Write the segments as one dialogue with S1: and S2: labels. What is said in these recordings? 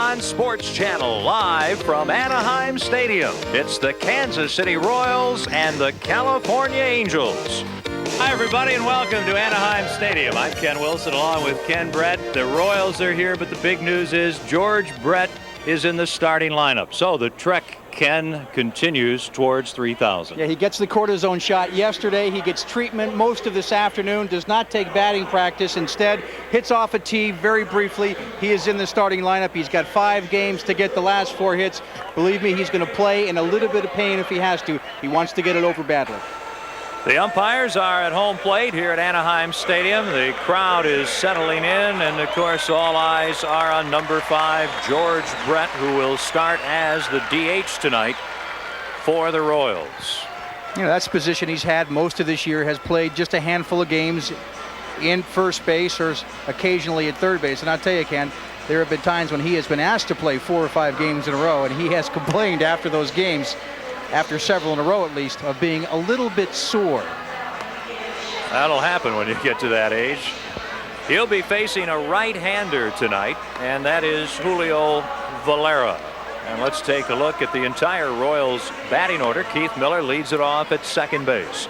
S1: Nissan Sports Channel, live from Anaheim Stadium. It's the Kansas City Royals and the California Angels. Hi, everybody, and welcome to Anaheim Stadium. I'm Ken Wilson, along with Ken Brett. The Royals are here, but the big news is George Brett is in the starting lineup. So the trek, Ken, continues towards 3,000.
S2: Yeah, he gets the cortisone shot yesterday. He gets treatment most of this afternoon, does not take batting practice. Instead, hits off a tee very briefly. He is in the starting lineup. He's got 5 games to get the last 4 hits. Believe me, he's going to play in a little bit of pain if he has to. He wants to get it over badly.
S1: The umpires are at home plate here at Anaheim Stadium. The crowd is settling in, and of course all eyes are on number 5, George Brett, who will start as the DH tonight for the Royals.
S2: You know, that's the position he's had most of this year, has played just a handful of games in first base or occasionally at third base. And I'll tell you, Ken, there have been times when he has been asked to play 4 or 5 games in a row, and he has complained after those games, after several in a row at least, of being a little bit sore.
S1: That'll happen when you get to that age. He'll be facing a right-hander tonight, and that is Julio Valera. And let's take a look at the entire Royals batting order. Keith Miller leads it off at second base.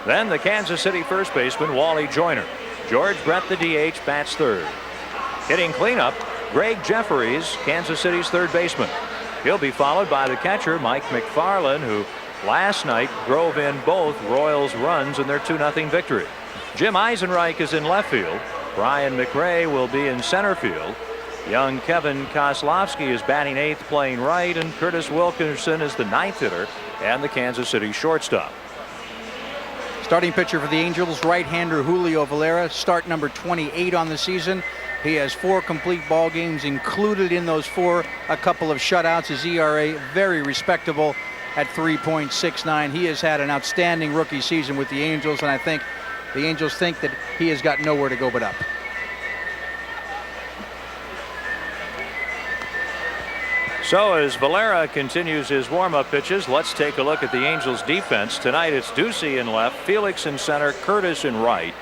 S1: Then the Kansas City first baseman, Wally Joyner. George Brett, the DH, bats third. Hitting cleanup, Greg Jefferies, Kansas City's third baseman. He'll be followed by the catcher, Mike McFarland, who last night drove in both Royals runs in their 2-0 victory. Jim Eisenreich is in left field. Brian McRae will be in center field. Young Kevin Kozlowski is batting 8th, playing right, and Curtis Wilkinson is the 9th hitter and the Kansas City shortstop.
S2: Starting pitcher for the Angels, right-hander Julio Valera, start number 28 on the season. He has 4 complete ball games included in those 4, a couple of shutouts. His ERA very respectable at 3.69. He has had an outstanding rookie season with the Angels, and I think the Angels think that he has got nowhere to go but up.
S1: So as Valera continues his warm-up pitches, let's take a look at the Angels defense. Tonight it's Ducey in left, Felix in center, Curtis in right.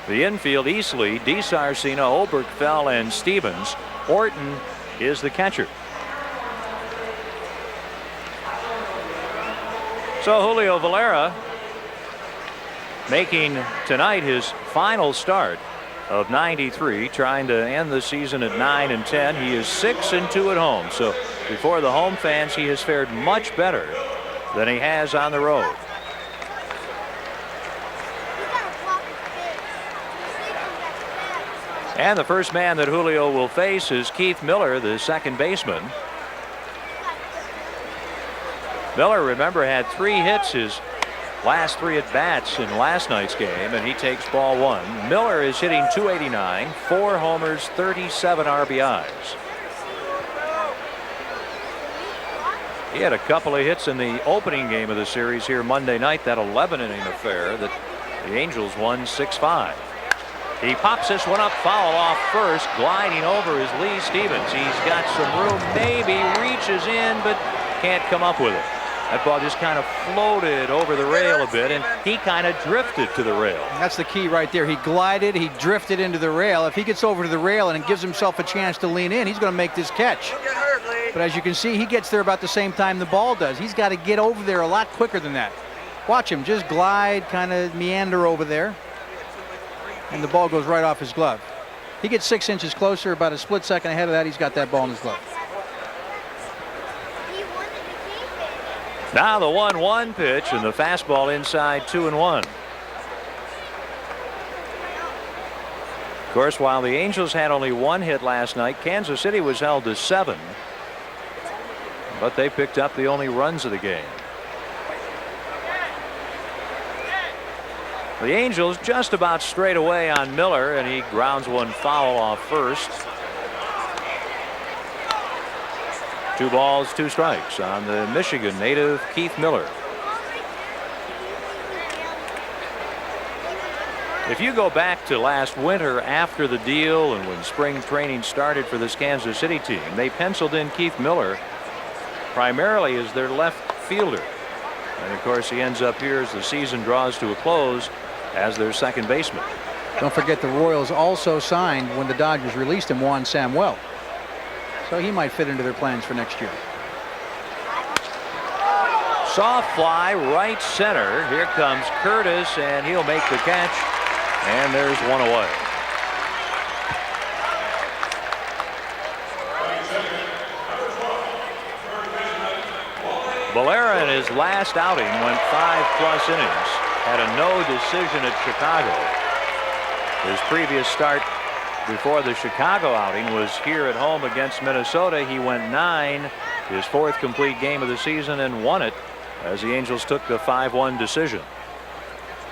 S1: The infield, Easley, DiSarcina, Oberkfell, and Stevens. Orton is the catcher. So Julio Valera making tonight his final start of 93, trying to end the season at 9-10. He is 6-2 at home. So before the home fans, he has fared much better than he has on the road. And the first man that Julio will face is Keith Miller, the second baseman. Miller, remember, had 3 hits his last 3 at-bats in last night's game, and he takes ball 1. Miller is hitting .289, 4 homers, 37 RBIs. He had a couple of hits in the opening game of the series here Monday night, that 11-inning affair that the Angels won 6-5. He pops this one up, foul off first, gliding over is Lee Stevens. He's got some room, maybe reaches in, but can't come up with it. That ball just kind of floated over the rail a bit, and he kind of drifted to the rail.
S2: That's the key right there. He glided, he drifted into the rail. If he gets over to the rail and gives himself a chance to lean in, he's going to make this catch. But as you can see, he gets there about the same time the ball does. He's got to get over there a lot quicker than that. Watch him just glide, kind of meander over there. And the ball goes right off his glove. He gets 6 inches closer, about a split second ahead of that. He's got that ball in his glove.
S1: Now the 1-1 pitch, and the fastball inside 2-1. Of course, while the Angels had only 1 hit last night, Kansas City was held to 7. But they picked up the only runs of the game. The Angels just about straight away on Miller, and he grounds one foul off first. 2 balls, 2 strikes on the Michigan native Keith Miller. If you go back to last winter after the deal and when spring training started for this Kansas City team, they penciled in Keith Miller primarily as their left fielder. And of course, he ends up here as the season draws to a close as their second baseman.
S2: Don't forget the Royals also signed, when the Dodgers released him, Juan Samuel. So he might fit into their plans for next year.
S1: Soft fly right center. Here comes Curtis, and he'll make the catch. And there's one away. Valera in his last outing went 5+ innings. Had a no decision at Chicago. His previous start before the Chicago outing was here at home against Minnesota. He went 9, his 4th complete game of the season, and won it as the Angels took the 5-1 decision.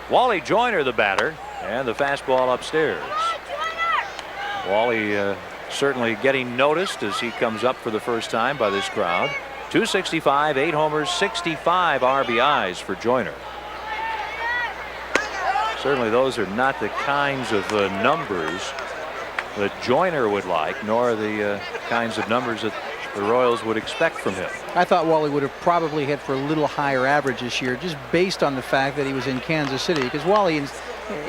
S1: Wally Joyner the batter, and the fastball upstairs. Wally certainly getting noticed as he comes up for the first time by this crowd. 265, 8 homers, 65 RBIs for Joyner. Certainly those are not the kinds of numbers that Joyner would like, nor the kinds of numbers that the Royals would expect from him.
S2: I thought Wally would have probably hit for a little higher average this year, just based on the fact that he was in Kansas City. Because Wally,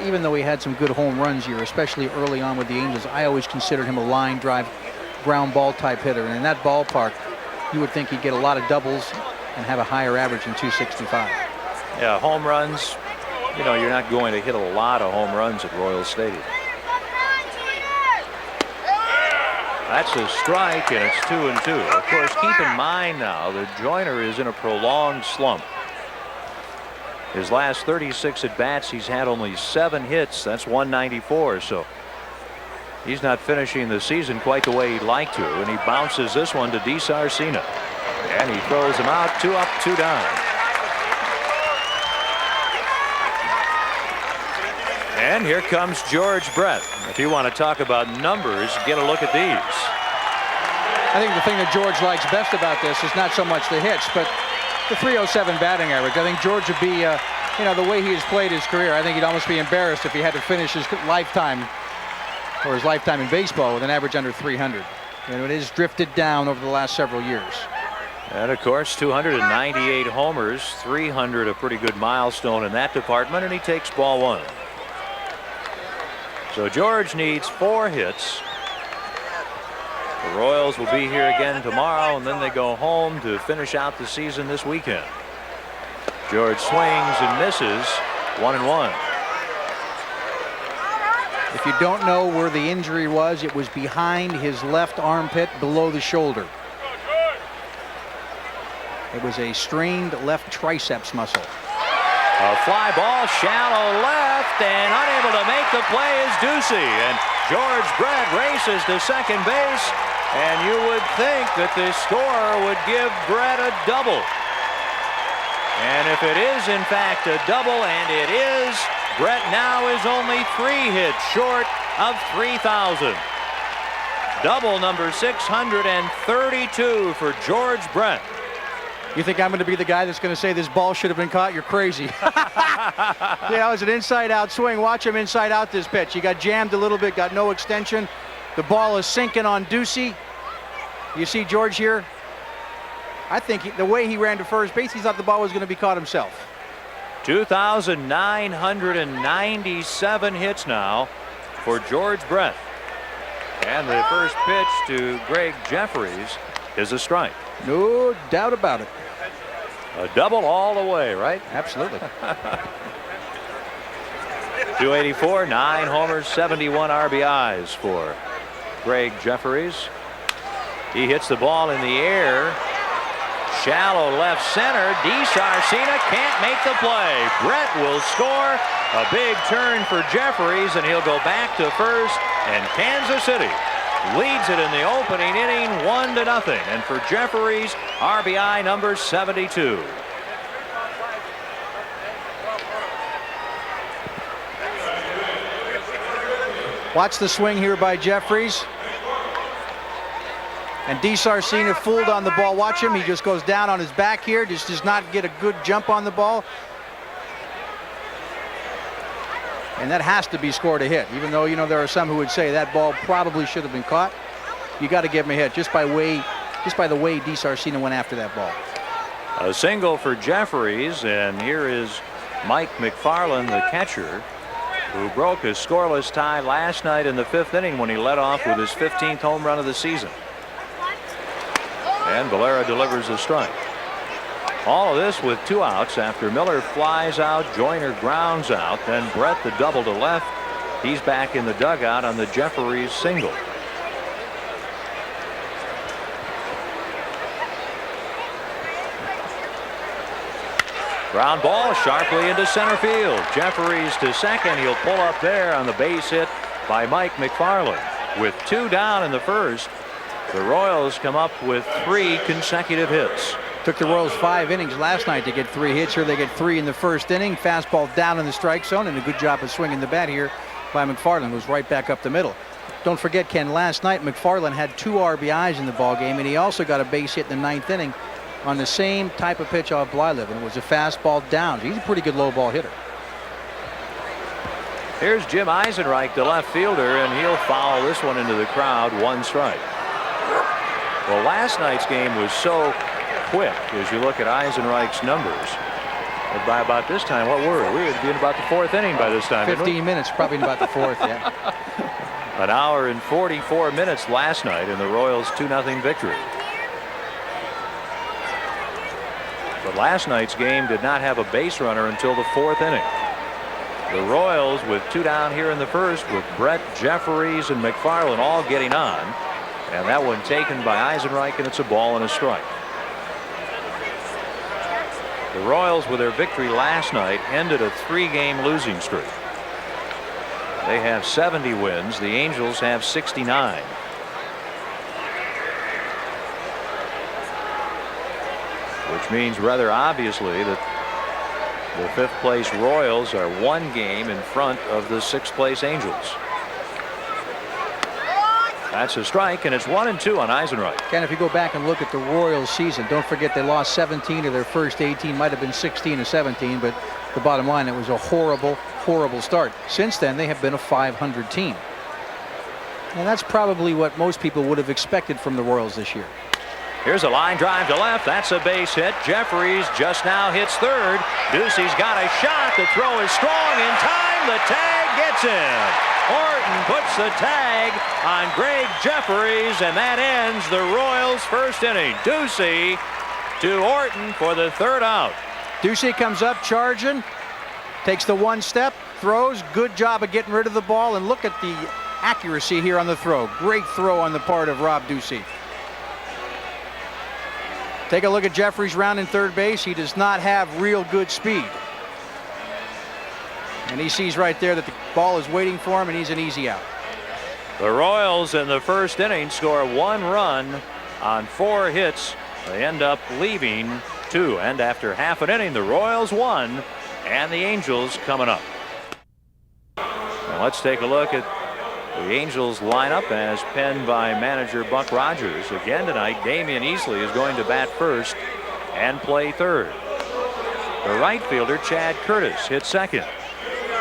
S2: even though he had some good home runs here, especially early on with the Angels, I always considered him a line drive, ground ball type hitter. And in that ballpark, you would think he'd get a lot of doubles and have a higher average than 265.
S1: Yeah, home runs. You know, you're not going to hit a lot of home runs at Royals Stadium. That's a strike, and it's 2-2. Of course, keep in mind now that Joyner is in a prolonged slump. His last 36 at bats, he's had only 7 hits. That's 194. So he's not finishing the season quite the way he'd like to. And he bounces this one to DiSarcina, and he throws him out. 2 up, 2 down. And here comes George Brett. If you want to talk about numbers, get a look at these.
S2: I think the thing that George likes best about this is not so much the hits, but the 307 batting average. I think George would be, you know, the way he has played his career, I think he'd almost be embarrassed if he had to finish his lifetime or his lifetime in baseball with an average under 300. And it has drifted down over the last several years.
S1: And of course, 298 homers, 300, a pretty good milestone in that department, and he takes ball 1. So George needs 4 hits. The Royals will be here again tomorrow, and then they go home to finish out the season this weekend. George swings and misses. 1-1.
S2: If you don't know where the injury was, it was behind his left armpit below the shoulder. It was a strained left triceps muscle.
S1: A fly ball, shallow left, and unable to make the play is Ducey. And George Brett races to second base, and you would think that the scorer would give Brett a double. And if it is in fact a double, and it is, Brett now is only 3 hits short of 3,000. Double number 632 for George Brett.
S2: You think I'm going to be the guy that's going to say this ball should have been caught? You're crazy. Yeah, it was an inside-out swing. Watch him inside out this pitch. He got jammed a little bit, got no extension. The ball is sinking on Ducey. You see George here? I think the way he ran to first base, he thought the ball was going to be caught himself.
S1: 2,997 hits now for George Brett. And the first pitch to Greg Jefferies is a strike.
S2: No doubt about it.
S1: A double all the way, right?
S2: Absolutely.
S1: 284, 9 homers, 71 RBIs for Greg Jefferies. He hits the ball in the air. Shallow left center. DiSarcina can't make the play. Brett will score. A big turn for Jefferies, and he'll go back to first, and Kansas City leads it in the opening inning 1-0. And for Jefferies, RBI number 72.
S2: Watch the swing here by Jefferies. And DiSarcina fooled on the ball. Watch him. He just goes down on his back here. Just does not get a good jump on the ball. And that has to be scored a hit, even though, you know, there are some who would say that ball probably should have been caught. You got to give him a hit just by the way DiSarcina went after that ball.
S1: A single for Jefferies, and here is Mike McFarland, the catcher, who broke a scoreless tie last night in the 5th inning when he led off with his 15th home run of the season. And Valera delivers a strike. All of this with 2 outs after Miller flies out, Joyner grounds out, then Brett the double to left. He's back in the dugout on the Jefferies single. Ground ball sharply into center field. Jefferies to second. He'll pull up there on the base hit by Mike McFarland. With 2 down in the first, the Royals come up with 3 consecutive hits.
S2: Took the Royals 5 innings last night to get 3 hits. Here they get 3 in the first inning. Fastball down in the strike zone, and a good job of swinging the bat here by McFarland, who's right back up the middle. Don't forget, Ken, last night McFarland had 2 RBIs in the ball game, and he also got a base hit in the 9th inning on the same type of pitch off Blyleven. It was a fastball down. He's a pretty good low ball hitter.
S1: Here's Jim Eisenreich, the left fielder, and he'll foul this one into the crowd. 1 strike. Well, last night's game was so quick as you look at Eisenreich's numbers. And by about this time, what were we? Would be in about the 4th inning by this time.
S2: 15 minutes, probably in about the 4th. Yeah.
S1: An hour and 44 minutes last night in the Royals' 2-0 victory. But last night's game did not have a base runner until the 4th inning. The Royals with 2 down here in the first, with Brett, Jefferies, and McFarland all getting on. And that one taken by Eisenreich, and it's a ball and a strike. The Royals, with their victory last night, ended a 3-game losing streak. They have 70 wins. The Angels have 69. Which means rather obviously that the 5th place Royals are 1 game in front of the 6th place Angels. That's a strike, and it's 1-2 on Eisenreich.
S2: Ken, if you go back and look at the Royals season, don't forget they lost 17 of their first 18, might have been 16 or 17, but the bottom line, it was a horrible, horrible start. Since then, they have been a 500 team. And that's probably what most people would have expected from the Royals this year.
S1: Here's a line drive to left. That's a base hit. Jefferies just now hits third. Ducey's got a shot. The throw is strong in time. The tag gets in. Orton puts the tag on Greg Jefferies, and that ends the Royals' first inning. Ducey to Orton for the 3rd out.
S2: Ducey comes up charging, takes the 1 step, throws. Good job of getting rid of the ball, and look at the accuracy here on the throw. Great throw on the part of Rob Ducey. Take a look at Jefferies rounding third base. He does not have real good speed. And he sees right there that the ball is waiting for him, and he's an easy out.
S1: The Royals in the first inning score 1 run on 4 hits. They end up leaving 2. And after half an inning, the Royals won, and the Angels coming up. Now let's take a look at the Angels lineup as penned by manager Buck Rogers. Again tonight, Damian Easley is going to bat first and play third. The right fielder, Chad Curtis, hits second.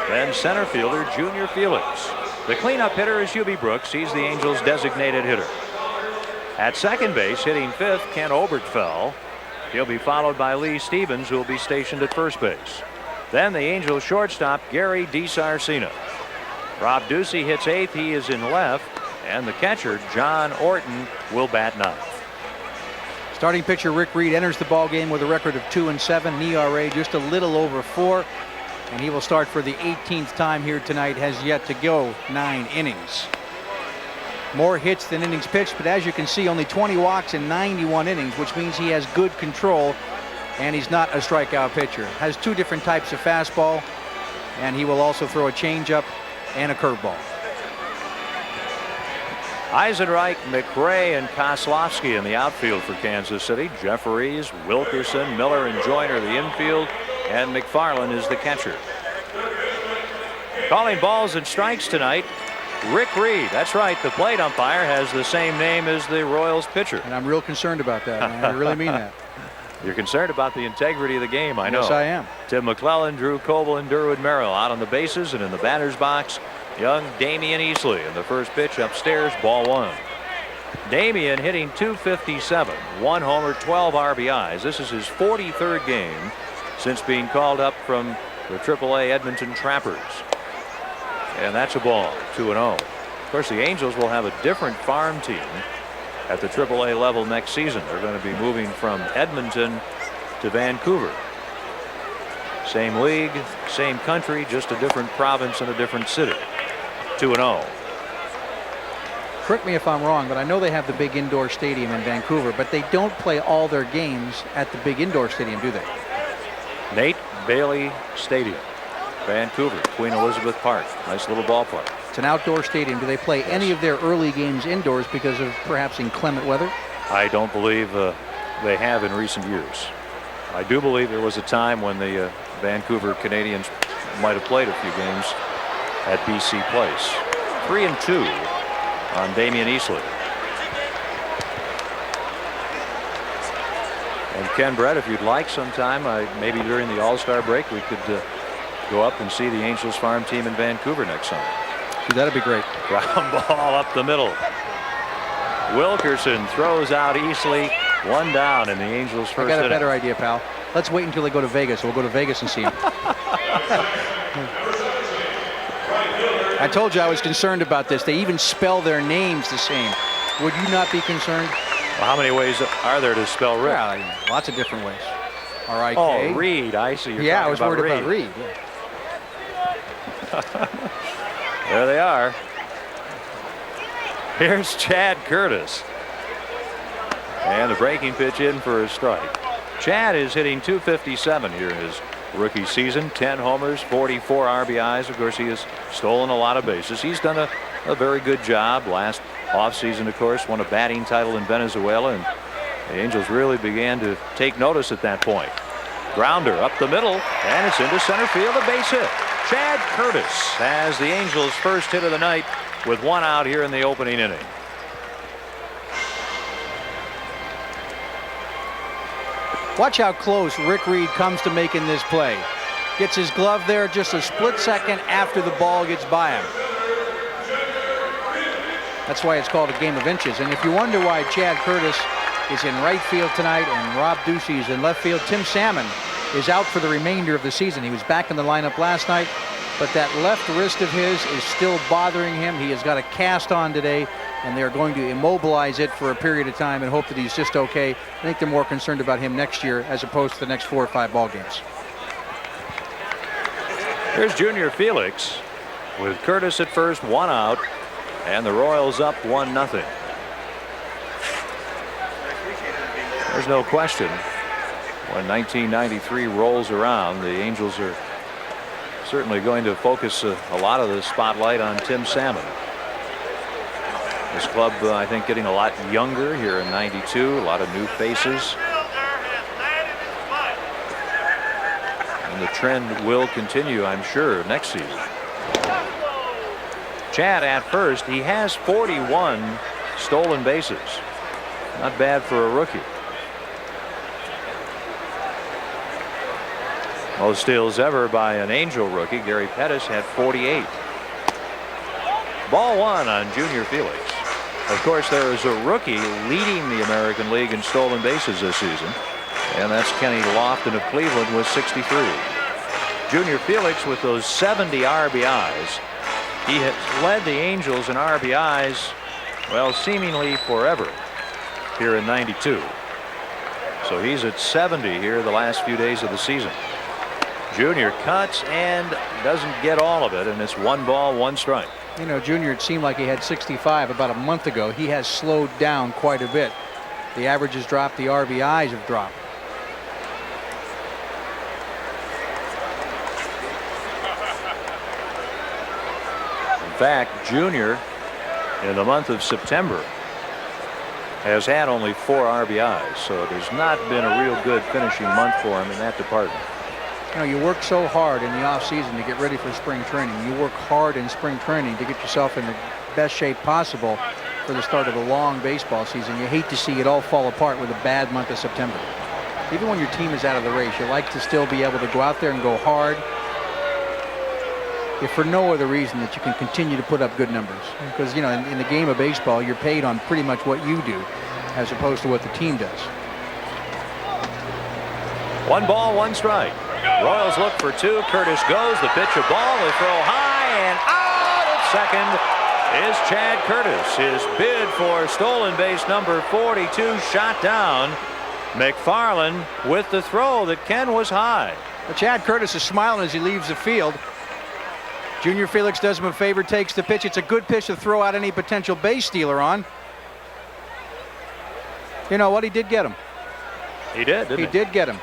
S1: Then center fielder, Junior Felix. The cleanup hitter is Hubie Brooks. He's the Angels' designated hitter. At second base, hitting 5th, Ken Oberkfell. He'll be followed by Lee Stevens, who will be stationed at first base. Then the Angels shortstop, Gary DiSarcina. Rob Ducey hits 8th. He is in left. And the catcher, John Orton, will bat 9th.
S2: Starting pitcher Rick Reed enters the ball game with a record of 2-7, an ERA just a little over 4. And he will start for the 18th time here tonight. Has yet to go 9 innings. More hits than innings pitched, but as you can see, only 20 walks in 91 innings, which means he has good control, and he's not a strikeout pitcher. Has 2 different types of fastball, and he will also throw a changeup and a curveball.
S1: Eisenreich, McRae, and Kozlowski in the outfield for Kansas City. Jefferies, Wilkerson, Miller, and Joyner the infield, and McFarland is the catcher. Calling balls and strikes tonight, Rick Reed. That's right, the plate umpire has the same name as the Royals pitcher.
S2: And I'm real concerned about that, man. I really mean that.
S1: You're concerned about the integrity of the game, I know.
S2: Yes, I am.
S1: Tim McClellan, Drew Coble, and Durwood Merrill out on the bases, and in the batter's box, young Damian Easley. And the first pitch upstairs, ball 1. Damian hitting .257, 1 homer, 12 RBIs. This is his 43rd game since being called up from the AAA Edmonton Trappers. And that's a ball, 2-0. Of course, the Angels will have a different farm team at the AAA level next season. They're going to be moving from Edmonton to Vancouver. Same league, same country, just a different province and a different city. 2-0.
S2: Correct me if I'm wrong, but I know they have the big indoor stadium in Vancouver, but they don't play all their games at the big indoor stadium, do they?
S1: Nate Bailey Stadium, Vancouver, Queen Elizabeth Park. Nice little ballpark.
S2: It's an outdoor stadium. Do they play any of their early games indoors because of perhaps inclement weather?
S1: I don't believe they have in recent years. I do believe there was a time when the Vancouver Canadians might have played a few games at BC Place. 3-2 on Damian Easley. And Ken Brett, if you'd like sometime, maybe during the All-Star break, we could go up and see the Angels farm team in Vancouver next summer.
S2: That'd be great.
S1: Ground ball up the middle. Wilkerson throws out Easley. One down in the Angels' first inning.
S2: I got a better idea, pal. Let's wait until they go to Vegas. We'll go to Vegas and see him. I told you I was concerned about this. They even spell their names the same. Would you not be concerned?
S1: Well, how many ways are there to spell Rick?
S2: Well, lots of different ways. R-I-K.
S1: Oh, Reed. I see. You're
S2: I was
S1: talking
S2: worried about Reed.
S1: Yeah. There they are. Here's Chad Curtis. And the breaking pitch in for a strike. Chad is hitting .257 here in his rookie season. 10 homers, 44 RBIs. Of course, he has stolen a lot of bases. He's done a very good job. Last offseason, of course, won a batting title in Venezuela, and the Angels really began to take notice at that point. Grounder up the middle, and it's into center field, a base hit. Chad Curtis has the Angels' first hit of the night with one out here in the opening inning.
S2: Watch how close Rick Reed comes to making this play. Gets his glove there just a split second after the ball gets by him. That's why it's called a game of inches. And if you wonder why Chad Curtis is in right field tonight and Rob Ducey is in left field, Tim Salmon is out for the remainder of the season. He was back in the lineup last night, but that left wrist of his is still bothering him. He has got a cast on today, and they're going to immobilize it for a period of time and hope that he's just okay. I think they're more concerned about him next year as opposed to the next 4 or 5 ball games.
S1: Here's Junior Felix with Curtis at first, one out, and the Royals up 1-0. There's no question when 1993 rolls around, the Angels are certainly going to focus a lot of the spotlight on Tim Salmon. This club, I think, getting a lot younger here in '92, a lot of new faces. And the trend will continue, I'm sure, next season. Chad at first, he has 41 stolen bases. Not bad for a rookie. Most steals ever by an Angel rookie. Gary Pettis had 48. Ball one on Junior Felix. Of course, there is a rookie leading the American League in stolen bases this season, and that's Kenny Lofton of Cleveland with 63. Junior Felix with those 70 RBIs. He has led the Angels in RBIs, well, seemingly forever here in '92. So he's at 70 here the last few days of the season. Junior cuts and doesn't get all of it, and it's 1 ball, 1 strike.
S2: You know, Junior, it seemed like he had 65 about a month ago. He has slowed down quite a bit. The average has dropped, the RBIs have dropped.
S1: In fact, Junior in the month of September has had only 4 RBIs, so it has not been a real good finishing month for him in that department.
S2: You know, you work so hard in the offseason to get ready for spring training. You work hard in spring training to get yourself in the best shape possible for the start of a long baseball season. You hate to see it all fall apart with a bad month of September. Even when your team is out of the race, you like to still be able to go out there and go hard, if for no other reason that you can continue to put up good numbers. Because, you know, in the game of baseball, you're paid on pretty much what you do as opposed to what the team does.
S1: 1 ball, 1 strike. Royals look for 2. Curtis goes. The pitch, a ball. They throw high and out at second. is Chad Curtis. His bid for stolen base number 42 shot down. McFarland with the throw that Ken was high.
S2: Well, Chad Curtis is smiling as he leaves the field. Junior Felix does him a favor, takes the pitch. It's a good pitch to throw out any potential base stealer on. You know what? He did get him.
S1: He did, didn't he?
S2: He did get him.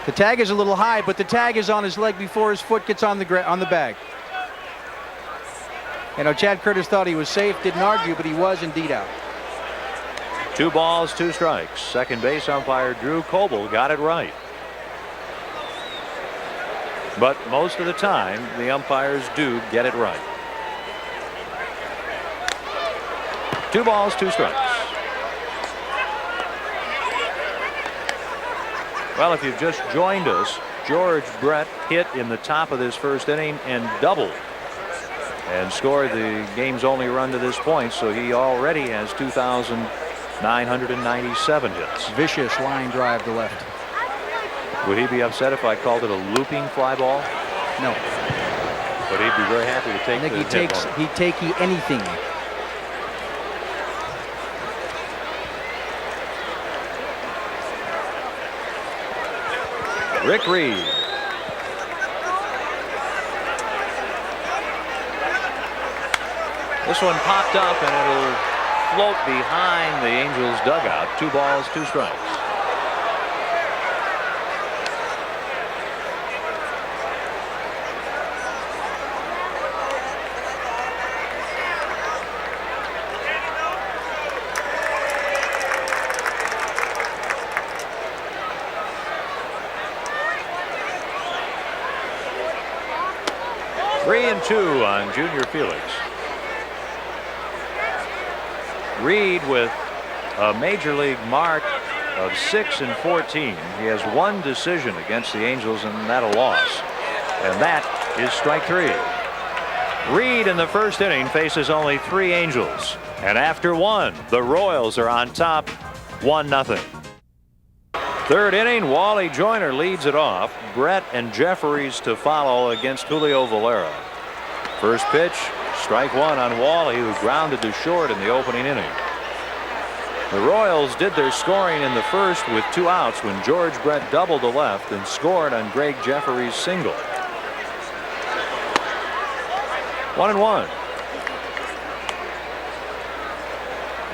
S2: The tag is a little high, but the tag is on his leg before his foot gets on the bag. You know, Chad Curtis thought he was safe, didn't argue, but he was indeed out.
S1: 2 balls, 2 strikes. Second base umpire Drew Coble got it right. But most of the time, the umpires do get it right. 2 balls, 2 strikes. Well, if you've just joined us, George Brett hit in the top of this first inning and doubled and scored the game's only run to this point, so he already has 2,997 hits.
S2: Vicious line drive to left.
S1: Would he be upset if I called it a looping fly ball?
S2: No.
S1: But he'd be very happy to take
S2: I think
S1: the
S2: he'd take anything.
S1: Rick Reed. This one popped up and it'll float behind the Angels dugout. 2 balls, 2 strikes. Three and 2 on Junior Felix. Reed with a major league mark of 6-14. He has 1 decision against the Angels, and that a loss. And that is strike 3. Reed in the first inning faces only 3 Angels. And after 1, the Royals are on top 1-0. Third inning, Wally Joyner leads it off. Brett and Jefferies to follow against Julio Valera. First pitch, strike 1 on Wally, who grounded to short in the opening inning. The Royals did their scoring in the first with 2 outs when George Brett doubled to left and scored on Greg Jefferies' single. 1-1.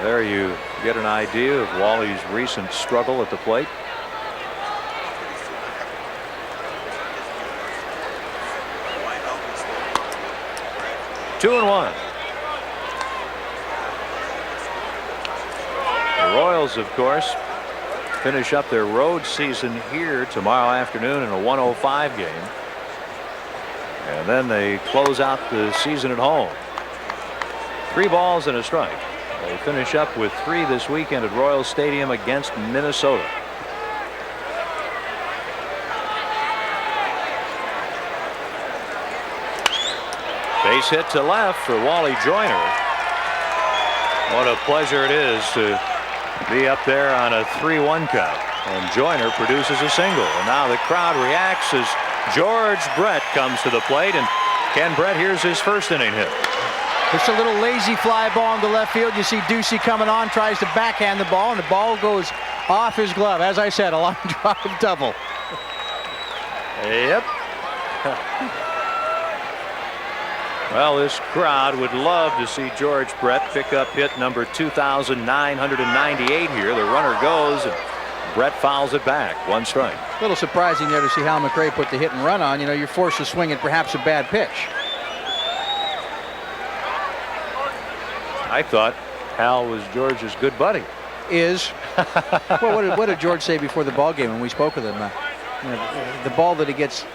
S1: There you get an idea of Wally's recent struggle at the plate. Two and 1. The Royals, of course, finish up their road season here tomorrow afternoon in a 105 game. And then they close out the season at home. 3 balls and a strike. They finish up with 3 this weekend at Royal Stadium against Minnesota. Base hit to left for Wally Joyner. What a pleasure it is to be up there on a 3-1 count. And Joyner produces a single. And now the crowd reacts as George Brett comes to the plate. And Ken Brett, here's his first inning hit.
S2: It's a little lazy fly ball into left field. You see Ducey coming on, tries to backhand the ball, and the ball goes off his glove. As I said, a line drive double.
S1: Yep. Well, this crowd would love to see George Brett pick up hit number 2,998 here. The runner goes, and Brett fouls it back. 1 strike.
S2: A little surprising there to see Hal McRae put the hit and run on. You know, you're forced to swing at perhaps a bad pitch.
S1: I thought Hal was George's good buddy.
S2: Well, what did George say before the ball game when we spoke with him? You know, the ball that he gets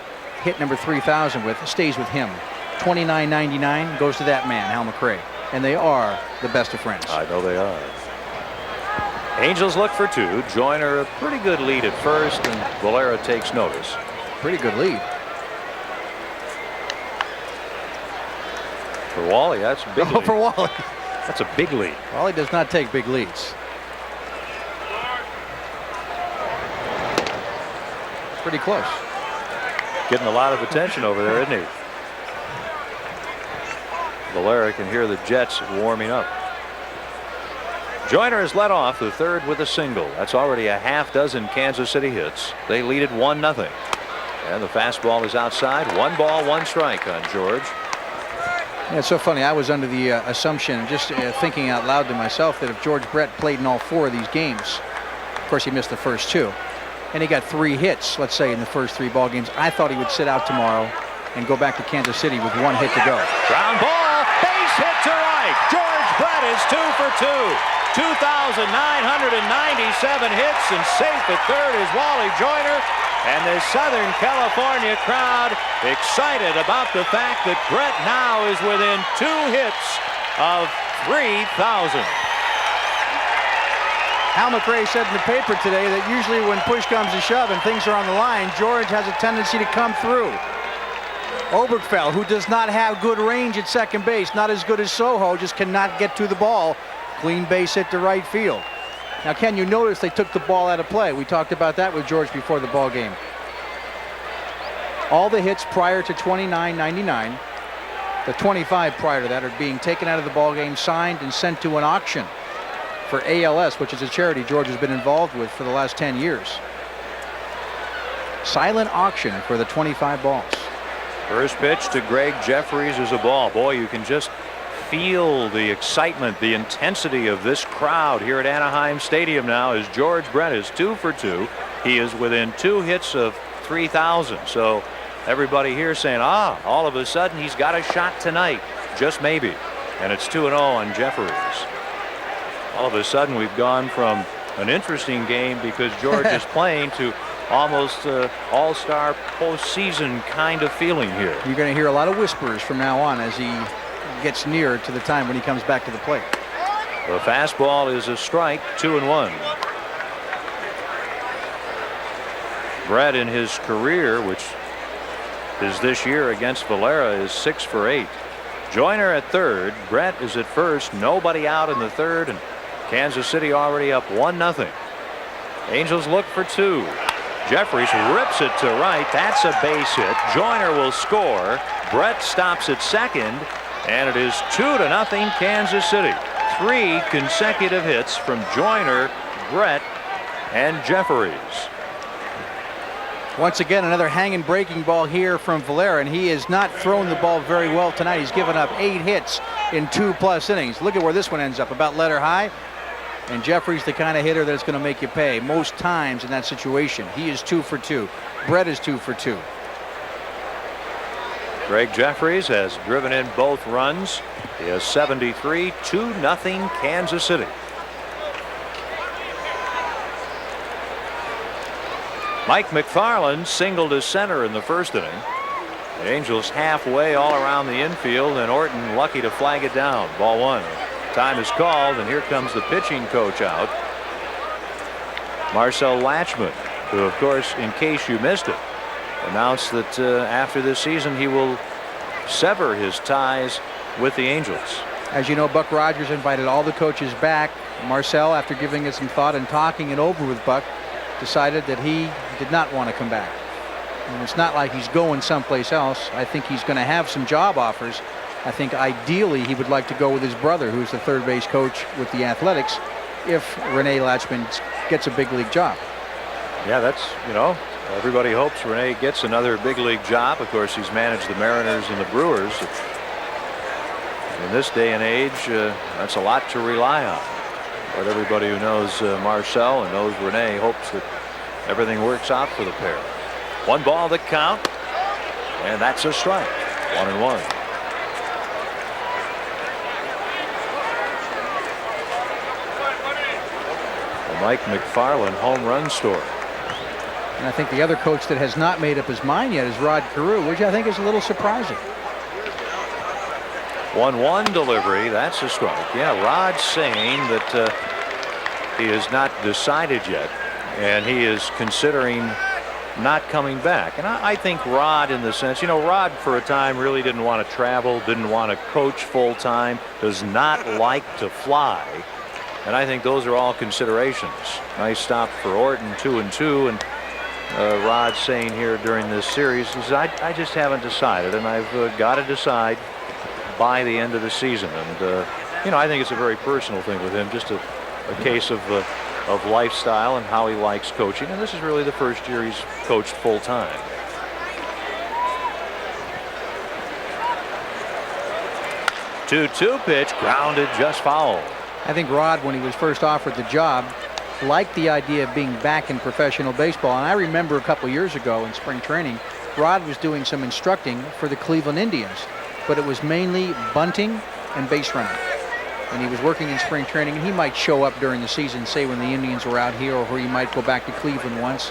S2: hit number 3,000 with stays with him. $29.99 goes to that man, Hal McRae, and they are the best of friends.
S1: I know they are. Angels look for 2. Joyner a pretty good lead at first, and Valera takes notice.
S2: Pretty good lead.
S1: For Wally, that's a big lead.
S2: For Wally.
S1: That's a big lead.
S2: Wally does not take big leads. Pretty close.
S1: Getting a lot of attention over there, isn't he? Valera can hear the Jets warming up. Joyner has led off the third with a single. That's already a half dozen Kansas City hits. They lead it 1-0. And the fastball is outside. 1 ball, 1 strike on George.
S2: Yeah, it's so funny. I was under the assumption, just thinking out loud to myself, that if George Brett played in all 4 of these games, of course he missed the first 2, and he got 3 hits, let's say, in the first 3 ball games, I thought he would sit out tomorrow and go back to Kansas City with 1 hit to go.
S1: Ground ball, base hit to right. George Brett is 2 for 2. 2,997 hits, and safe at third is Wally Joyner. And the Southern California crowd excited about the fact that Brett now is within 2 hits of 3,000.
S2: Hal McRae said in the paper today that usually when push comes to shove and things are on the line, George has a tendency to come through. Oberkfell, who does not have good range at second base, not as good as Soho, just cannot get to the ball. Clean base hit to right field. Now, Ken, you notice they took the ball out of play. We talked about that with George before the ball game. All the hits prior to 29.99, the 25 prior to that, are being taken out of the ball game, signed, and sent to an auction for ALS, which is a charity George has been involved with for the last 10 years. Silent auction for the 25 balls.
S1: First pitch to Greg Jeffries is a ball. Boy, you can just feel the excitement, the intensity of this crowd here at Anaheim Stadium now as George Brett is 2 for 2. He is within 2 hits of 3,000. So everybody here saying, all of a sudden he's got a shot tonight, just maybe. And it's 2-0 on Jeffries. All of a sudden we've gone from an interesting game because George is playing to almost all-star postseason kind of feeling here.
S2: You're going to hear a lot of whispers from now on as he gets near to the time when he comes back to the plate.
S1: The fastball is a strike, 2-1. Brett in his career, which is this year against Valera, is 6 for 8. Joyner at third. Brett is at first. Nobody out in the third, and Kansas City already up 1-0. Angels look for 2. Jeffries rips it to right. That's a base hit. Joyner will score. Brett stops at second. And it is 2-0 Kansas City. 3 consecutive hits from Joyner, Brett, and Jeffries.
S2: Once again, another hanging breaking ball here from Valera, and he has not thrown the ball very well tonight. He's given up 8 hits in 2+ innings. Look at where this one ends up, about letter high. And Jeffries the kind of hitter that's going to make you pay most times in that situation. He is 2 for 2. Brett is 2 for 2.
S1: Greg Jeffries has driven in both runs. He has 73. 2-0 Kansas City. Mike McFarland singled to center in the first inning. The Angels halfway all around the infield, and Orton lucky to flag it down. Ball 1. Time is called, and here comes the pitching coach out, Marcel Latchman, who, of course, in case you missed it, announced that after this season he will sever his ties with the Angels.
S2: As you know, Buck Rogers invited all the coaches back. Marcel, after giving it some thought and talking it over with Buck, decided that he did not want to come back. And it's not like he's going someplace else. I think he's going to have some job offers. I think ideally he would like to go with his brother, who's the third base coach with the Athletics, if Rene Latchman gets a big league job.
S1: Yeah, that's, everybody hopes Rene gets another big league job. Of course, he's managed the Mariners and the Brewers. In this day and age, that's a lot to rely on. But everybody who knows Marcel and knows Rene hopes that everything works out for the pair. 1 ball the count, and that's a strike. 1-1. The Mike McFarland home run story.
S2: And I think the other coach that has not made up his mind yet is Rod Carew, which I think is a little surprising.
S1: 1-1 delivery. That's a strike. Yeah, Rod's saying that he has not decided yet, and he is considering not coming back. And I think Rod, in the sense, Rod for a time really didn't want to travel, didn't want to coach full time, does not like to fly. And I think those are all considerations. Nice stop for Orton, 2-2, and Rod saying here during this series, he says, I just haven't decided, and I've got to decide by the end of the season. And you know, I think it's a very personal thing with him, just a case of lifestyle and how he likes coaching. And this is really the first year he's coached full time. 2-2 pitch, grounded, just foul.
S2: I think Rod, when he was first offered the job, liked the idea of being back in professional baseball. And I remember a couple years ago in spring training, Rod was doing some instructing for the Cleveland Indians, but it was mainly bunting and base running. And he was working in spring training, and he might show up during the season, say when the Indians were out here, or he might go back to Cleveland once.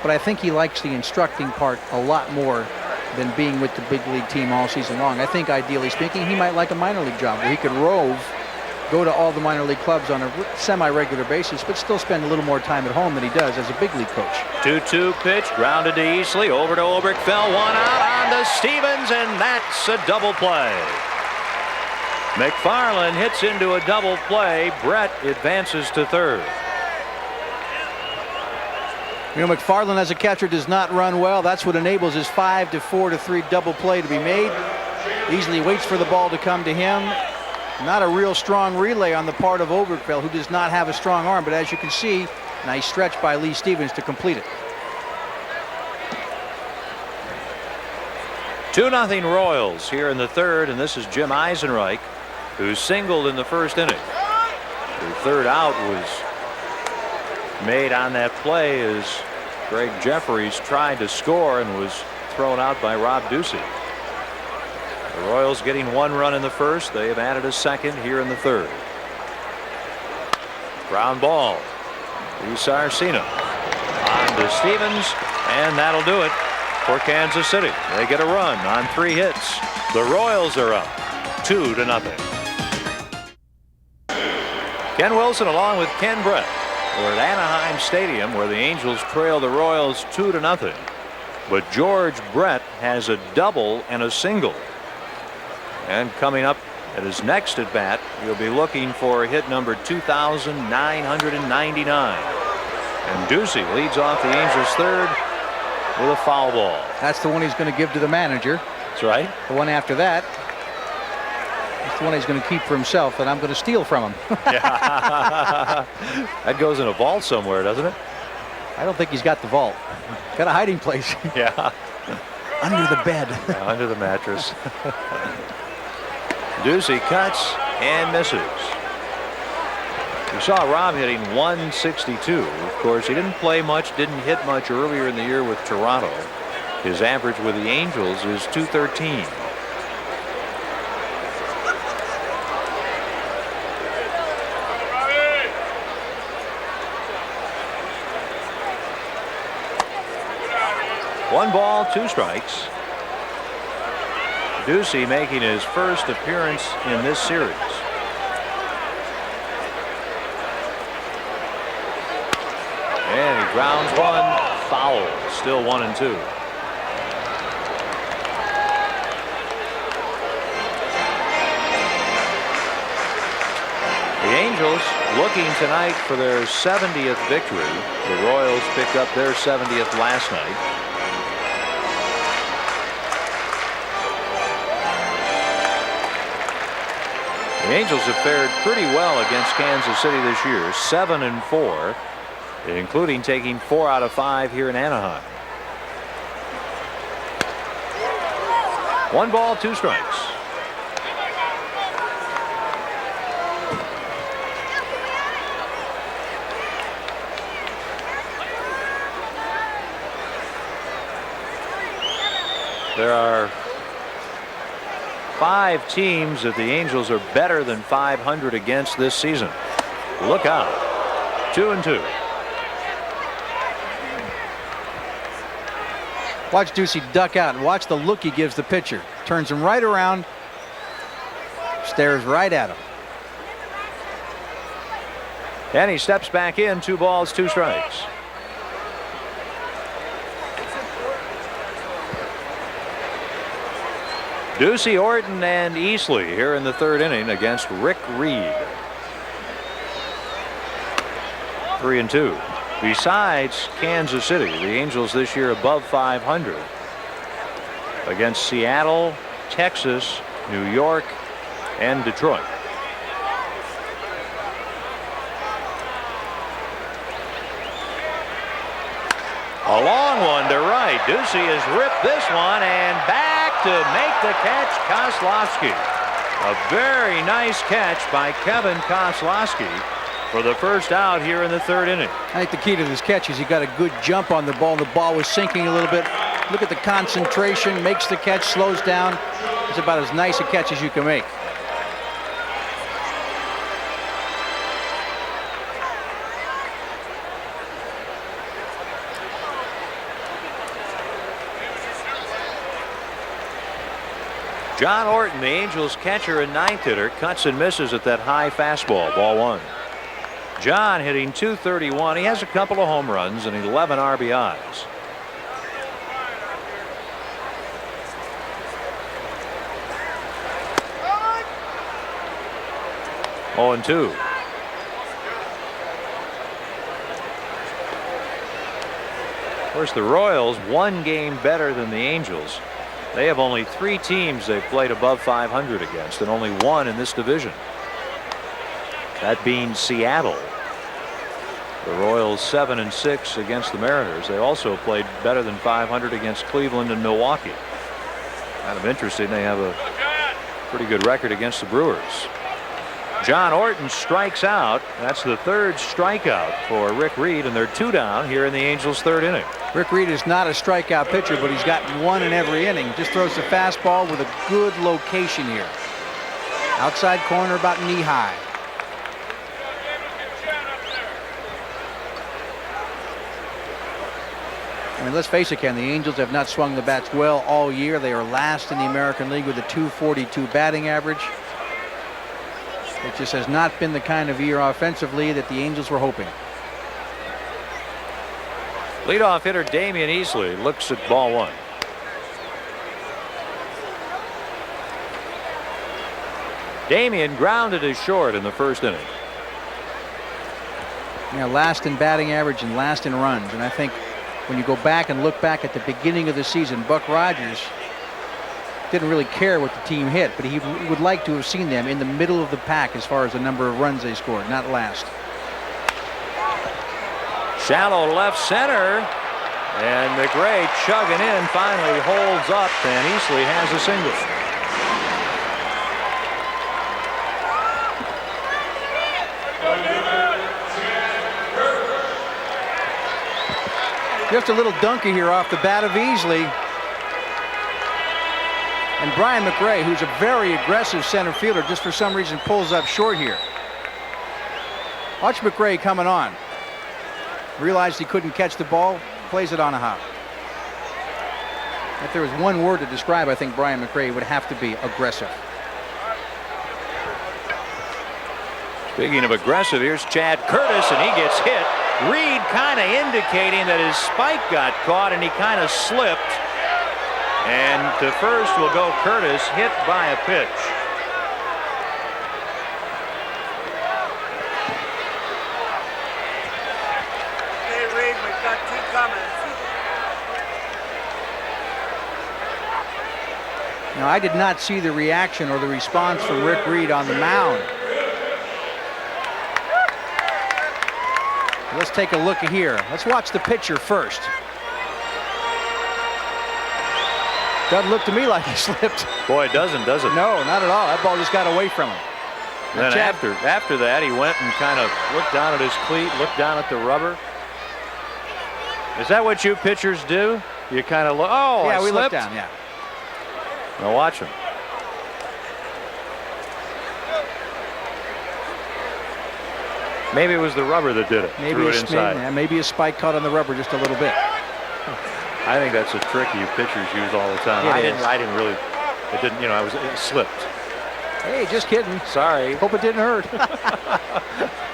S2: But I think he likes the instructing part a lot more than being with the big league team all season long. I think, ideally speaking, he might like a minor league job where he could rove, go to all the minor league clubs on a semi-regular basis, but still spend a little more time at home than he does as a big league coach.
S1: 2-2 pitch, grounded to Easley, over to Oberkfell, one out, on to Stevens, and that's a double play. McFarland hits into a double play. Brett advances to third.
S2: You know, McFarland as a catcher does not run well. That's what enables his 5 to 4 to 3 double play to be made. Easley waits for the ball to come to him. Not a real strong relay on the part of Oberkfell, who does not have a strong arm, but as you can see, nice stretch by Lee Stevens to complete it.
S1: 2-0 Royals here in the third, and this is Jim Eisenreich, who singled in the first inning. The third out was made on that play as Greg Jeffries tried to score and was thrown out by Rob Ducey. The Royals getting 1 run in the first. They have added a second here in the third. Ground ball. Sarcina on to Stevens, and that'll do it for Kansas City. They get a run on 3 hits. The Royals are up 2-0. Ken Wilson along with Ken Brett. We're at Anaheim Stadium, where the Angels trail the Royals 2-0. But George Brett has a double and a single. And coming up at his next at bat, he'll be looking for hit number 2,999. And Ducey leads off the Angels third with a foul ball.
S2: That's the one he's going to give to the manager.
S1: That's right.
S2: The one after that, that's the one he's going to keep for himself, and I'm going to steal from him.
S1: Yeah. That goes in a vault somewhere, doesn't it?
S2: I don't think he's got the vault. Got a hiding place.
S1: Yeah.
S2: Under the bed.
S1: Yeah, under the mattress. Ducey cuts and misses. We saw Rob hitting 162. Of course, he didn't play much, didn't hit much earlier in the year with Toronto. His average with the Angels is 213. One ball, 2 strikes. Ducey making his first appearance in this series. And he grounds one, foul. Still 1-2. The Angels looking tonight for their 70th victory. The Royals picked up their 70th last night. The Angels have fared pretty well against Kansas City this year, 7-4, including taking 4 out of 5 here in Anaheim. 1 ball, 2 strikes. There are 5 teams that the Angels are better than 500 against this season. Look out. 2-2.
S2: Watch Ducey duck out and watch the look he gives the pitcher. Turns him right around, stares right at him.
S1: And he steps back in. 2 balls, 2 strikes. Ducey, Orton, and Easley here in the third inning against Rick Reed. 3-2. Besides Kansas City, the Angels this year above 500 against Seattle, Texas, New York, and Detroit. A long one to right. Ducey has ripped this one, and back to make the catch, Kozlowski. A very nice catch by Kevin Kozlowski for the first out here in the third inning.
S2: I think the key to this catch is he got a good jump on the ball, and the ball was sinking a little bit. Look at the concentration, makes the catch, slows down. It's about as nice a catch as you can make.
S1: John Orton, the Angels catcher and ninth hitter, cuts and misses at that high fastball. Ball one. John hitting .231. He has a couple of home runs and 11 RBIs. Oh, and 2. Of course, the Royals one game better than the Angels. They have only 3 teams they've played above 500 against, and only one in this division. That being Seattle. The Royals 7-6 against the Mariners. They also played better than 500 against Cleveland and Milwaukee. Kind of interesting. They have a pretty good record against the Brewers. John Orton strikes out. That's the third strikeout for Rick Reed, and they're 2 down here in the Angels' third inning.
S2: Rick Reed is not a strikeout pitcher, but he's gotten one in every inning. Just throws the fastball with a good location here. Outside corner, about knee high. I mean, let's face it, Ken, the Angels have not swung the bats well all year. They are last in the American League with a .242 batting average. It just has not been the kind of year offensively that the Angels were hoping.
S1: Leadoff hitter Damian Easley looks at ball one. Damian grounded his short in the first inning.
S2: Yeah, last in batting average and last in runs. And I think when you go back and look back at the beginning of the season, Buck Rogers didn't really care what the team hit, but he would like to have seen them in the middle of the pack as far as the number of runs they scored, not last.
S1: Shallow left center, and McRae chugging in, finally holds up, and Easley has a single.
S2: Just a little dunker here off the bat of Easley. And Brian McRae, who's a very aggressive center fielder, just for some reason pulls up short here. Watch McRae coming on. Realized he couldn't catch the ball, plays it on a hop. If there was one word to describe, I think Brian McRae would have to be aggressive.
S1: Speaking of aggressive, here's Chad Curtis, and he gets hit. Reed kind of indicating that his spike got caught, and he kind of slipped. And to first will go Curtis, hit by a pitch.
S3: Hey, Reed, we've got 2 comments.
S2: Now, I did not see the reaction or the response from Rick Reed on the mound. Let's take a look here. Let's watch the pitcher first. Doesn't look to me like he slipped.
S1: Boy, it doesn't, does it?
S2: No, not at all. That ball just got away from him.
S1: Then after that, he went and kind of looked down at his cleat, looked down at the rubber. Is that what you pitchers do? You kind of look, oh,
S2: yeah,
S1: I
S2: we
S1: slipped.
S2: look down, yeah.
S1: Now watch him. Maybe it was the rubber that did it. Threw it inside.
S2: Maybe a spike caught on the rubber just a little bit.
S1: I think that's a trick you pitchers use all the time. I didn't really. It didn't. You know, it slipped.
S2: Hey, just kidding.
S1: Sorry.
S2: Hope it didn't hurt.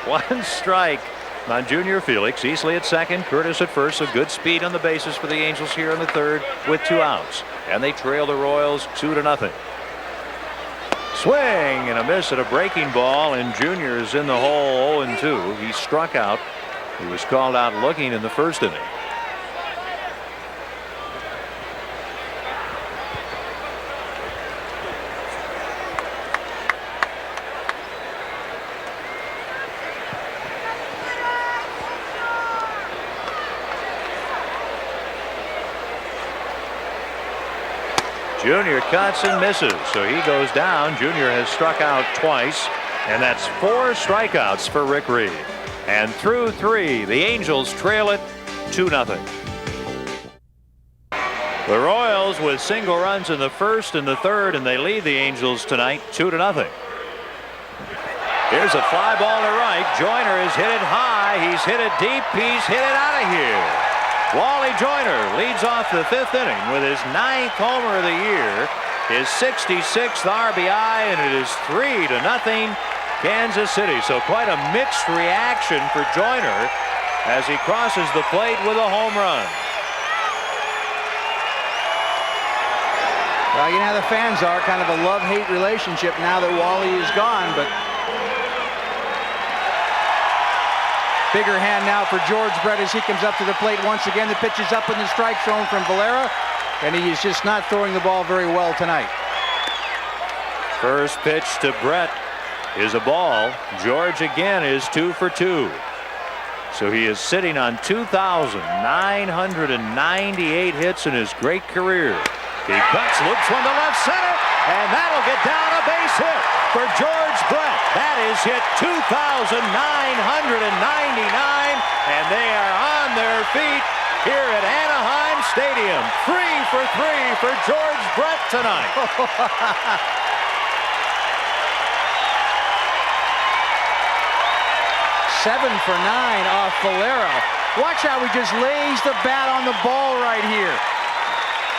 S1: 1 strike on Junior Felix. Easley at second, Curtis at first. So good speed on the bases for the Angels here in the third with 2 outs, and they trail the Royals 2-0. Swing and a miss at a breaking ball, and Junior is in the hole 0-2. He struck out. He was called out looking in the first inning. Junior cuts and misses, so he goes down. Junior has struck out twice, and that's 4 strikeouts for Rick Reed. And through 3, the Angels trail it 2-0. The Royals with single runs in the first and the third, and they lead the Angels tonight 2-0. Here's a fly ball to right. Joyner has hit it high. He's hit it deep. He's hit it out of here. Wally Joyner leads off the 5th inning with his 9th homer of the year, his 66th RBI, and it is 3-0 Kansas City. So quite a mixed reaction for Joyner as he crosses the plate with a home run.
S2: Well, you know how the fans are, kind of a love-hate relationship now that Wally is gone, but bigger hand now for George Brett as he comes up to the plate once again. The pitch is up in the strike zone from Valera, and he is just not throwing the ball very well tonight.
S1: First pitch to Brett is a ball. George again is 2 for 2. So he is sitting on 2,998 hits in his great career. He cuts, looks one to left center, and that'll get down a base hit for George Brett. That is hit 2,999, and they are on their feet here at Anaheim Stadium. 3 for 3 for George Brett tonight.
S2: 7 for 9 off Valera. Watch how he just lays the bat on the ball right here.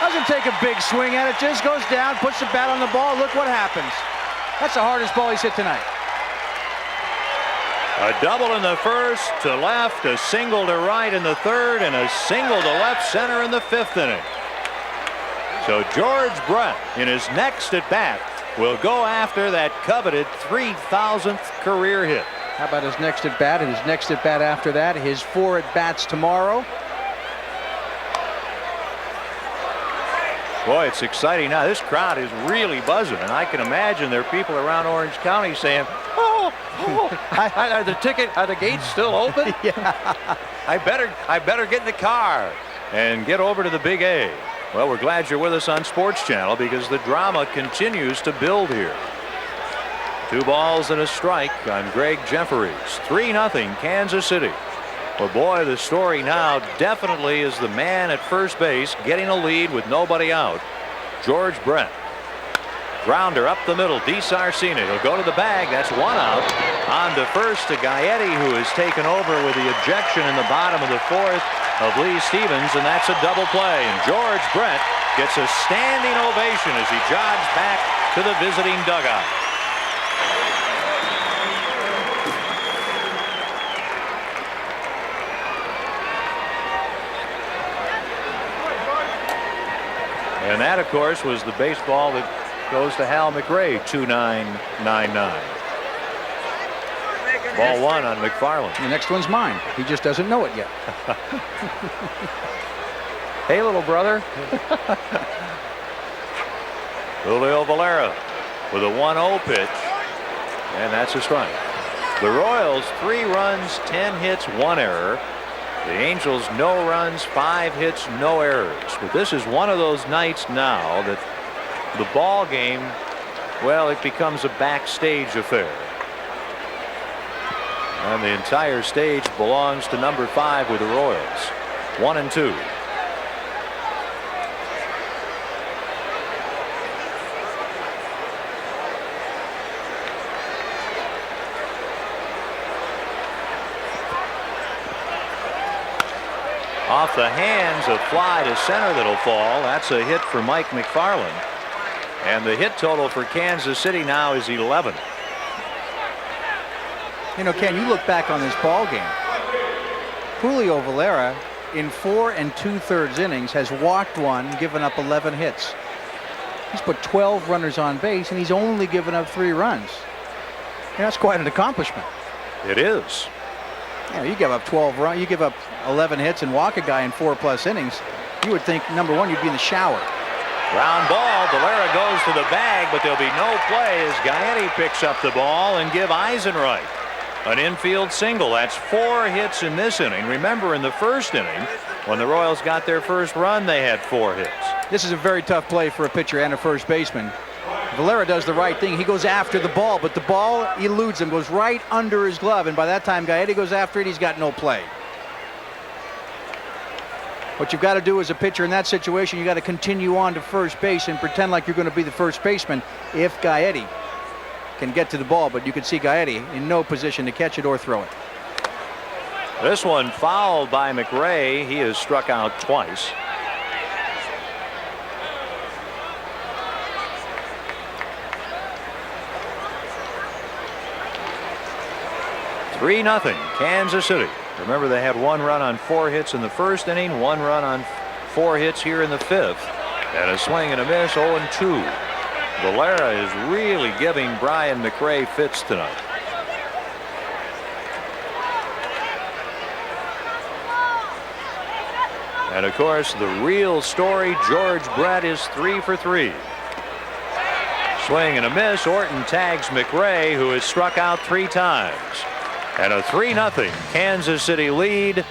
S2: Doesn't take a big swing at it, just goes down, puts the bat on the ball. Look what happens. That's the hardest ball he's hit tonight.
S1: A double in the first to left, a single to right in the third, and a single to left center in the 5th inning. So George Brett in his next at bat will go after that coveted 3,000th career hit.
S2: How about his next at bat, and his next at bat after that, his 4 at bats tomorrow.
S1: Boy, it's exciting now. This crowd is really buzzing, and I can imagine there are people around Orange County saying, "Oh, are the gates still open?
S2: Yeah.
S1: I better get in the car and get over to the Big A." Well, we're glad you're with us on Sports Channel because the drama continues to build here. 2 balls and a strike on Greg Jefferies. 3-0 Kansas City. Well, boy, the story now definitely is the man at first base getting a lead with nobody out. George Brett. Grounder up the middle. DiSarcina. He'll go to the bag. That's 1 out. On to first to Gaetti, who has taken over with the ejection in the bottom of the 4th of Lee Stevens, and that's a double play. And George Brett gets a standing ovation as he jogs back to the visiting dugout. And that, of course, was the baseball that goes to Hal McRae, 2999. Ball 1 on McFarland.
S2: The next one's mine. He just doesn't know it yet.
S1: Hey, little brother. Julio Valera with a 1-0 pitch, and that's a strike. The Royals 3 runs, 10 hits, 1 error. The Angels no runs, 5 hits, no errors. But this is one of those nights now that the ball game, well, it becomes a backstage affair. And the entire stage belongs to number 5 with the Royals. 1 and 2. Off the hands, a fly to center that'll fall. That's a hit for Mike McFarland. And the hit total for Kansas City now is 11.
S2: You know, Ken, you look back on this ball game. Julio Valera in 4 2/3 innings has walked 1, given up 11 hits. He's put 12 runners on base, and he's only given up 3 runs. And that's quite an accomplishment.
S1: It is.
S2: You know, you give up 12 runs, you give up 11 hits and walk a guy in 4+ innings. You would think, number 1, you'd be in the shower.
S1: Ground ball. Valera goes to the bag, but there'll be no play as Gaetti picks up the ball and give Eisenreich an infield single. That's 4 hits in this inning. Remember, in the first inning, When the Royals got their first run, they had 4 hits.
S2: This is a very tough play for a pitcher and a first baseman. Valera does the right thing. He goes after the ball, but the ball eludes him, goes right under his glove, and by that time Gaetti goes after it, he's got no play. What you've got to do as a pitcher in that situation, you got to continue on to first base and pretend like you're going to be the first baseman if Gaetti can get to the ball, but you can see Gaetti in no position to catch it or throw it.
S1: This one fouled by McRae. He has struck out twice. Three nothing Kansas City. Remember, they had 1 run on 4 hits in the first inning, 1 run on 4 hits here in the 5th, and a swing and a miss, 0-2. Valera is really giving Brian McRae fits tonight. And of course, the real story, George Brett is 3 for 3. Swing and a miss. Orton tags McRae, who has struck out 3 times. And a 3-0 Kansas City lead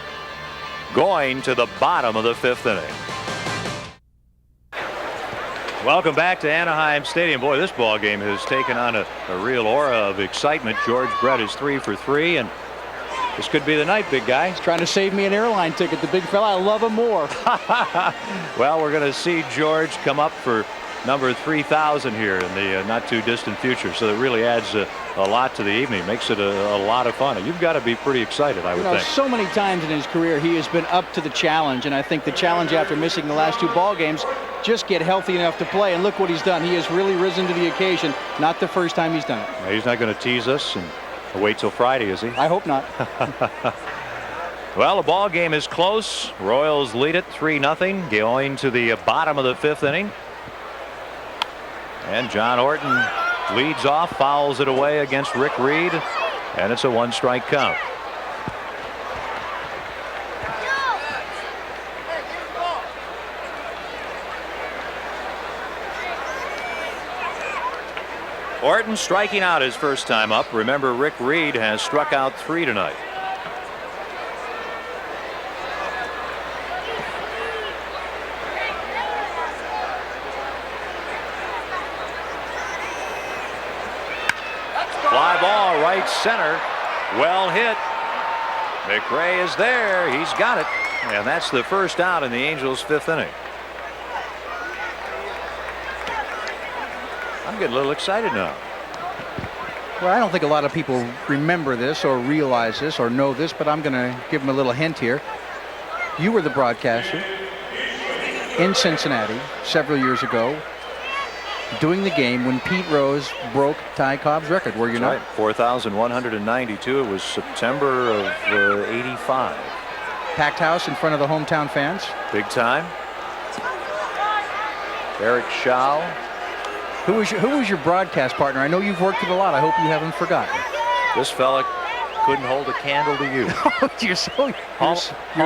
S1: going to the bottom of the 5th inning. Welcome back to Anaheim Stadium. Boy, this ball game has taken on a real aura of excitement. George Brett is 3 for 3, and this could be the night, big guy.
S2: He's trying to save me an airline ticket, the big fella. I love him more.
S1: Well, we're going to see George come up for number 3,000 here in the not too distant future. So it really adds a lot to the evening. Makes it a lot of fun. You've got to be pretty excited, I would think.
S2: So many times in his career he has been up to the challenge, and I think the challenge after missing the last 2 ball games, just get healthy enough to play, and look what he's done. He has really risen to the occasion. Not the first time he's done it.
S1: He's not going to tease us and wait till Friday, is he?
S2: I hope not.
S1: Well, the ball game is close. Royals lead it 3-0 going to the bottom of the 5th inning. And John Orton leads off, fouls it away against Rick Reed, and it's a 1-strike count. Orton striking out his first time up. Remember, Rick Reed has struck out 3 tonight. Fly ball right center. Well hit. McRae is there. He's got it. And that's the first out in the Angels' 5th inning. I'm getting a little excited now.
S2: Well, I don't think a lot of people remember this or realize this or know this, but I'm going to give them a little hint here. You were the broadcaster in Cincinnati several years ago doing the game when Pete Rose broke Ty Cobb's record, were you not?
S1: Right, 4,192. It was September of '85.
S2: Packed house in front of the hometown fans.
S1: Big time. Eric Shaw.
S2: Who was your broadcast partner? I know you've worked with a lot. I hope you haven't forgotten.
S1: This fella couldn't hold a candle to you.
S2: You're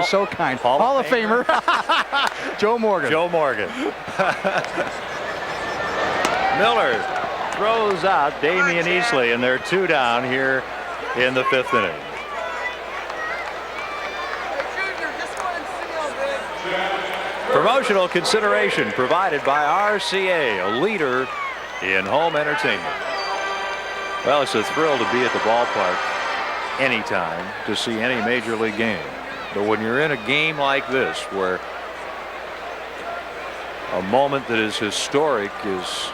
S2: so kind. Hall of Famer. Joe Morgan.
S1: Joe Morgan. Miller throws out Damian Easley, and they're 2 down here in the 5th inning. Promotional consideration provided by RCA, a leader in home entertainment. Well, it's a thrill to be at the ballpark anytime to see any major league game. But when you're in a game like this, where a moment that is historic is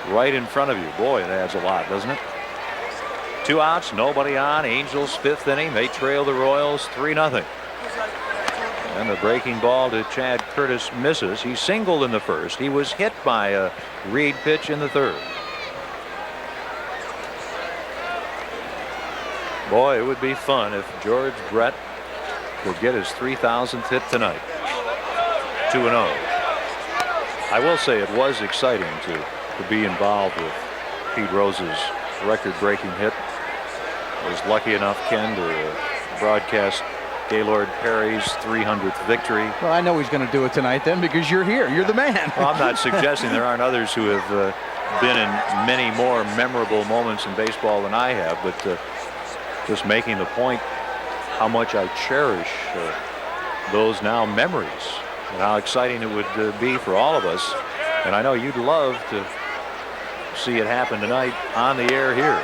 S1: right in front of you, boy, it adds a lot, doesn't it? 2 outs, nobody on. Angels 5th inning. They trail the Royals 3-0. And the breaking ball to Chad Curtis misses. He singled in the first. He was hit by a Reed pitch in the 3rd. Boy, it would be fun if George Brett could get his 3,000th hit tonight. 2-0. I will say it was exciting to be involved with Pete Rose's record-breaking hit. I was lucky enough, Ken, to broadcast Gaylord Perry's 300th victory.
S2: Well, I know he's going to do it tonight then, because you're here. You're the man.
S1: Well, I'm not suggesting there aren't others who have been in many more memorable moments in baseball than I have, but just making the point how much I cherish those now memories and how exciting it would be for all of us. And I know you'd love to see it happen tonight on the air here.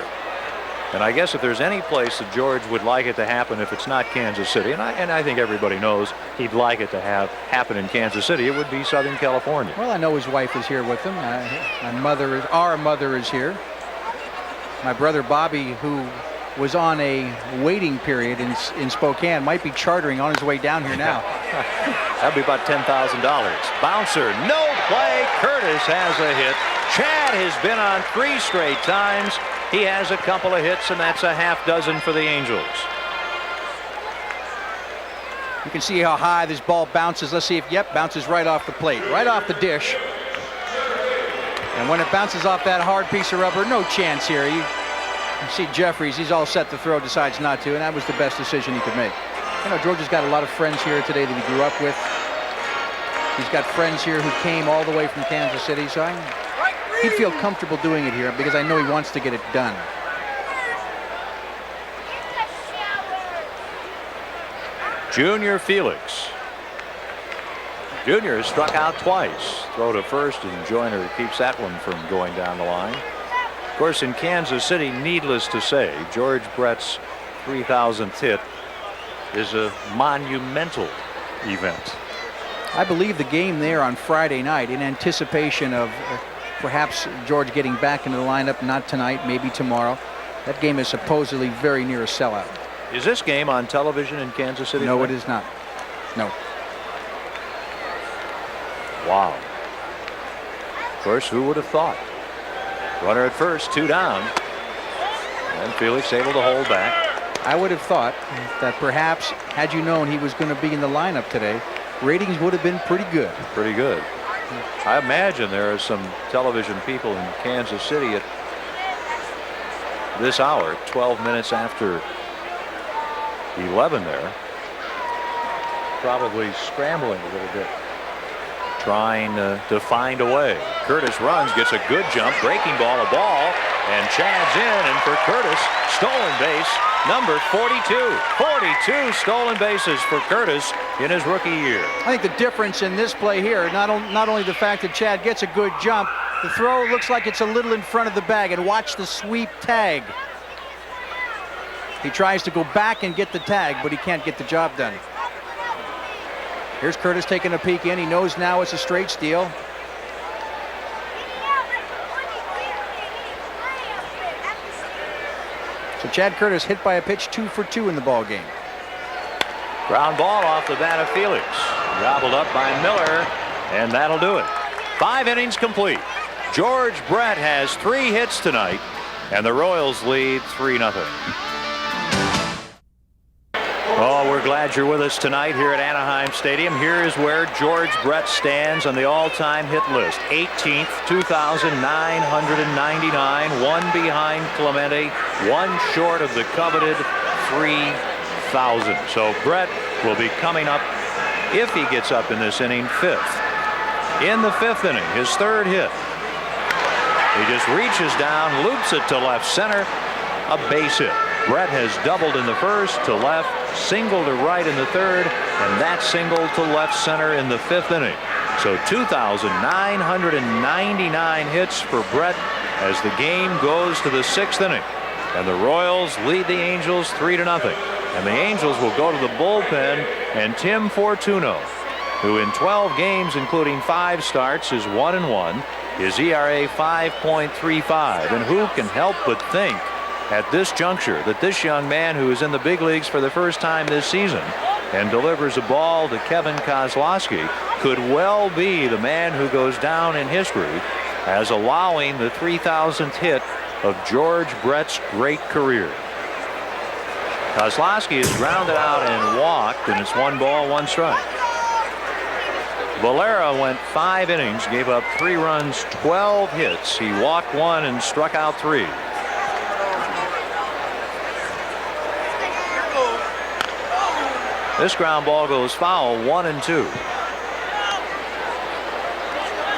S1: And I guess if there's any place that George would like it to happen, if it's not Kansas City, and I think everybody knows he'd like it to happen in Kansas City, it would be Southern California.
S2: Well, I know his wife is here with him. Our mother is here. My brother Bobby, who was on a waiting period in Spokane, might be chartering on his way down here now.
S1: That'd be about $10,000. Bouncer, no play. Curtis has a hit. Chad has been on 3 straight times. He has a couple of hits, and that's a half dozen for the Angels.
S2: You can see how high this ball bounces. Let's see if, yep, bounces right off the plate, right off the dish. And when it bounces off that hard piece of rubber, no chance here. You see Jeffries, he's all set to throw, decides not to, and that was the best decision he could make. You know, George has got a lot of friends here today that he grew up with. He's got friends here who came all the way from Kansas City, so he'd feel comfortable doing it here because I know he wants to get it done.
S1: Junior Felix. Junior has struck out twice. Throw to first, and Joyner keeps that one from going down the line. Of course, in Kansas City, needless to say, George Brett's 3,000th hit is a monumental event.
S2: I believe the game there on Friday night, in anticipation of perhaps George getting back into the lineup, not tonight, maybe tomorrow. That game is supposedly very near a sellout.
S1: Is this game on television in Kansas City?
S2: No, it is not. No.
S1: Wow. Of course, who would have thought? Runner at first, 2 down. And Felix able to hold back.
S2: I would have thought that perhaps, had you known he was going to be in the lineup today, ratings would have been pretty good.
S1: Pretty good. I imagine there are some television people in Kansas City at this hour, 12 minutes after 11 there, probably scrambling a little bit, trying to find a way. Curtis runs, gets a good jump, breaking ball, a ball, and Chad's in, and for Curtis, stolen base number 42. 42 stolen bases for Curtis in his rookie year.
S2: I think the difference in this play here, not only the fact that Chad gets a good jump, the throw looks like it's a little in front of the bag, and watch the sweep tag. He tries to go back and get the tag, but he can't get the job done. Here's Curtis taking a peek in. He knows now it's a straight steal. So Chad Curtis hit by a pitch, 2 for 2 in the ball game.
S1: Ground ball off the bat of Felix. Gobbled up by Miller, and that'll do it. 5 innings complete. George Brett has 3 hits tonight, and the Royals lead 3-0. Oh, we're glad you're with us tonight here at Anaheim Stadium. Here is where George Brett stands on the all-time hit list. 18th, 2,999, 1 behind Clemente, 1 short of the coveted 3,000. So Brett will be coming up, if he gets up in this inning, 5th. In the 5th inning, his 3rd hit. He just reaches down, loops it to left center, a base hit. Brett has doubled in the 1st to left, single to right in the 3rd, and that single to left center in the 5th inning. So 2,999 hits for Brett as the game goes to the 6th inning. And the Royals lead the Angels 3-0. And the Angels will go to the bullpen, and Tim Fortuno, who in 12 games, including 5 starts, is 1-1. His ERA 5.35. And who can help but think at this juncture that this young man, who is in the big leagues for the first time this season and delivers a ball to Kevin Kozlowski, could well be the man who goes down in history as allowing the 3,000th hit of George Brett's great career. Kozlowski is grounded out and walked, and it's 1 ball, 1 strike. Valera went 5 innings, gave up 3 runs, 12 hits. He walked 1 and struck out 3. This ground ball goes foul, 1-2.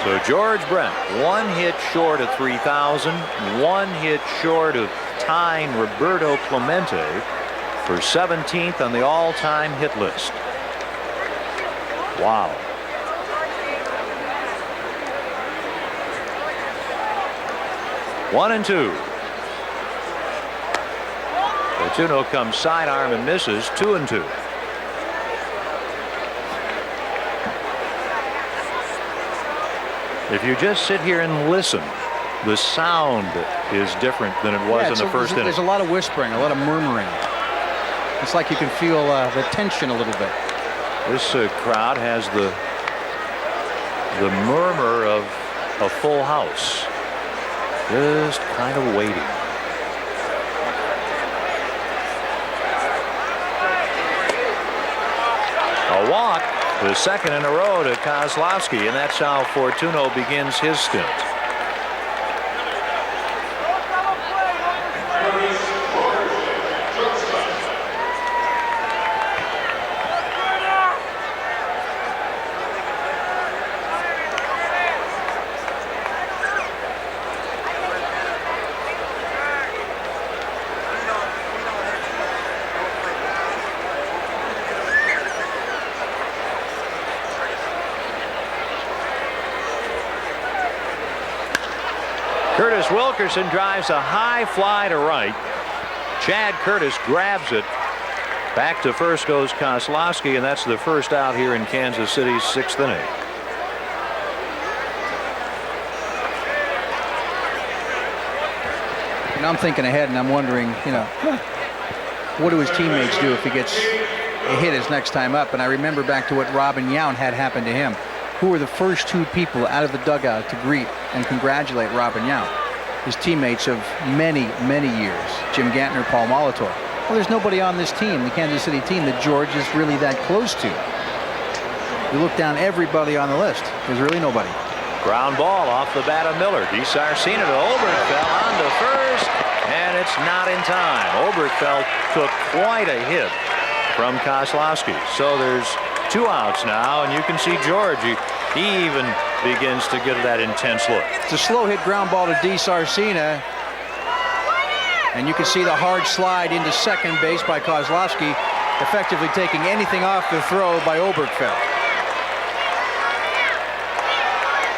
S1: So George Brett, 1 hit short of 3,000, 1 hit short of tying Roberto Clemente for 17th on the all-time hit list. Wow. One and two. Fortuno comes sidearm and misses. 2-2. If you just sit here and listen, the sound is different than it was in the first inning.
S2: There's a lot of whispering, a lot of murmuring. It's like you can feel the tension a little bit.
S1: This crowd has the murmur of a full house, just kind of waiting. A walk, the second in a row to Kozlowski, and that's how Fortuno begins his stint. Curtis Wilkerson drives a high fly to right. Chad Curtis grabs it. Back to first goes Kozlowski, and that's the first out here in Kansas City's 6th inning.
S2: And I'm thinking ahead, and I'm wondering, what do his teammates do if he gets a hit his next time up? And I remember back to what Robin Yount had happen to him. Who were the first two people out of the dugout to greet and congratulate Robin Yount? His teammates of many, many years, Jim Gantner, Paul Molitor. Well, there's nobody on this team, the Kansas City team, that George is really that close to. You look down everybody on the list. There's really nobody.
S1: Ground ball off the bat of Miller. DiSarcina to Oberkfell on to first, and it's not in time. Oberkfell took quite a hit from Kozlowski. So there's 2 outs now, and you can see George. He even begins to get that intense look.
S2: It's a slow hit ground ball to DiSarcina. And you can see the hard slide into second base by Kozlowski, effectively taking anything off the throw by Oberkfell.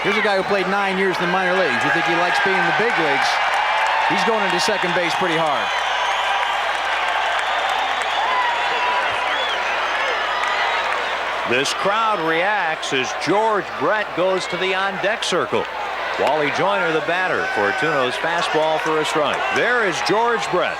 S2: Here's a guy who played 9 years in the minor leagues. You think he likes being in the big leagues? He's going into second base pretty hard.
S1: This crowd reacts as George Brett goes to the on-deck circle. Wally Joyner, the batter. Fortuno's fastball for a strike. There is George Brett.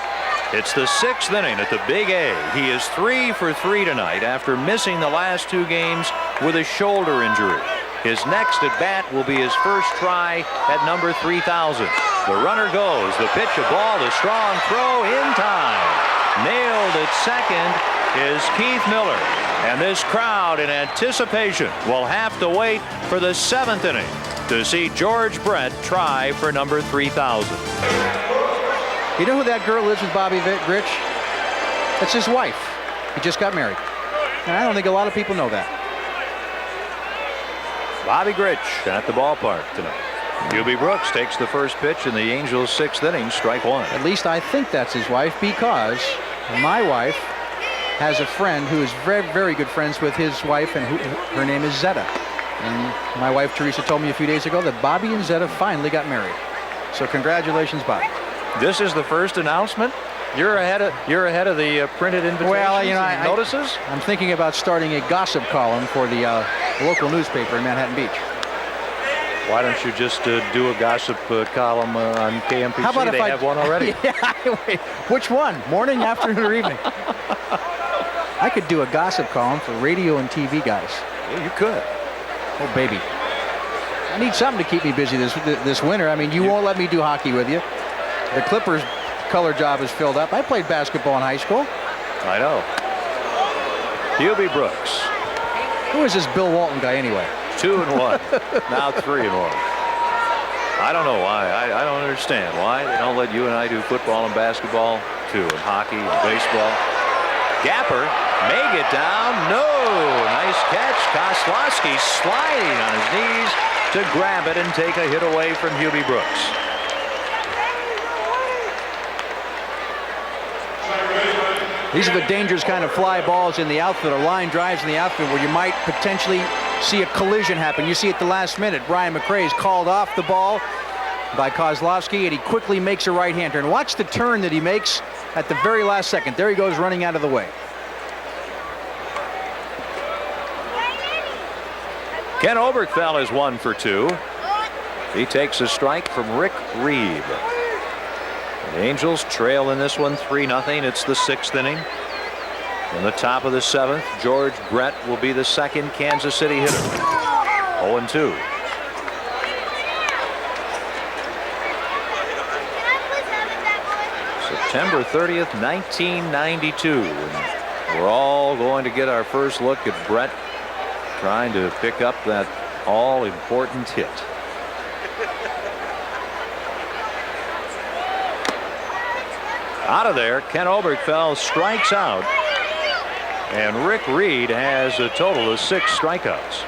S1: It's the 6th inning at the Big A. He is 3 for 3 tonight after missing the last 2 games with a shoulder injury. His next at bat will be his first try at number 3,000. The runner goes. The pitch, a ball, the strong throw in time. Nailed at second is Keith Miller. And this crowd in anticipation will have to wait for the 7th inning to see George Brett try for number 3,000.
S2: You know who that girl is with Bobby Grich? That's his wife. He just got married. And I don't think a lot of people know that.
S1: Bobby Grich at the ballpark tonight. Hubie Brooks takes the first pitch in the Angels' 6th inning, strike 1.
S2: At least I think that's his wife, because my wife has a friend who is very, very good friends with his wife, and her name is Zetta. And my wife Teresa told me a few days ago that Bobby and Zetta finally got married. So congratulations, Bobby.
S1: This is the first announcement. You're ahead of the printed invitations.
S2: Well,
S1: and notices.
S2: I'm thinking about starting a gossip column for the local newspaper in Manhattan Beach.
S1: Why don't you just do a gossip column on KMPC?
S2: How about
S1: they have one already.
S2: Yeah, wait, which one? Morning, afternoon, or evening? I could do a gossip column for radio and TV guys.
S1: Yeah, you could.
S2: Oh, baby. I need something to keep me busy this winter. I mean, you won't let me do hockey with you. The Clippers' color job is filled up. I played basketball in high school.
S1: I know. Hubie Brooks.
S2: Who is this Bill Walton guy anyway?
S1: 2-1. Now 3-1. I don't know why. I don't understand why they don't let you and I do football and basketball too, and hockey and baseball. Gapper may get down. No. Nice catch. Kozlowski sliding on his knees to grab it and take a hit away from Hubie Brooks.
S2: These are the dangerous kind of fly balls in the outfield, or line drives in the outfield, where you might potentially see a collision happen. You see at the last minute, Brian McRae is called off the ball by Kozlowski, and he quickly makes a right-hander. And watch the turn that he makes at the very last second. There he goes, running out of the way.
S1: Ken Oberkfell is 1 for 2. He takes a strike from Rick Reed. The Angels trail in this one 3-0. It's the 6th inning. In the top of the 7th, George Brett will be the second Kansas City hitter. 0-2. September 30th, 1992. And we're all going to get our first look at Brett trying to pick up that all-important hit. Out of there, Ken Oberkfell strikes out, and Rick Reed has a total of 6 strikeouts.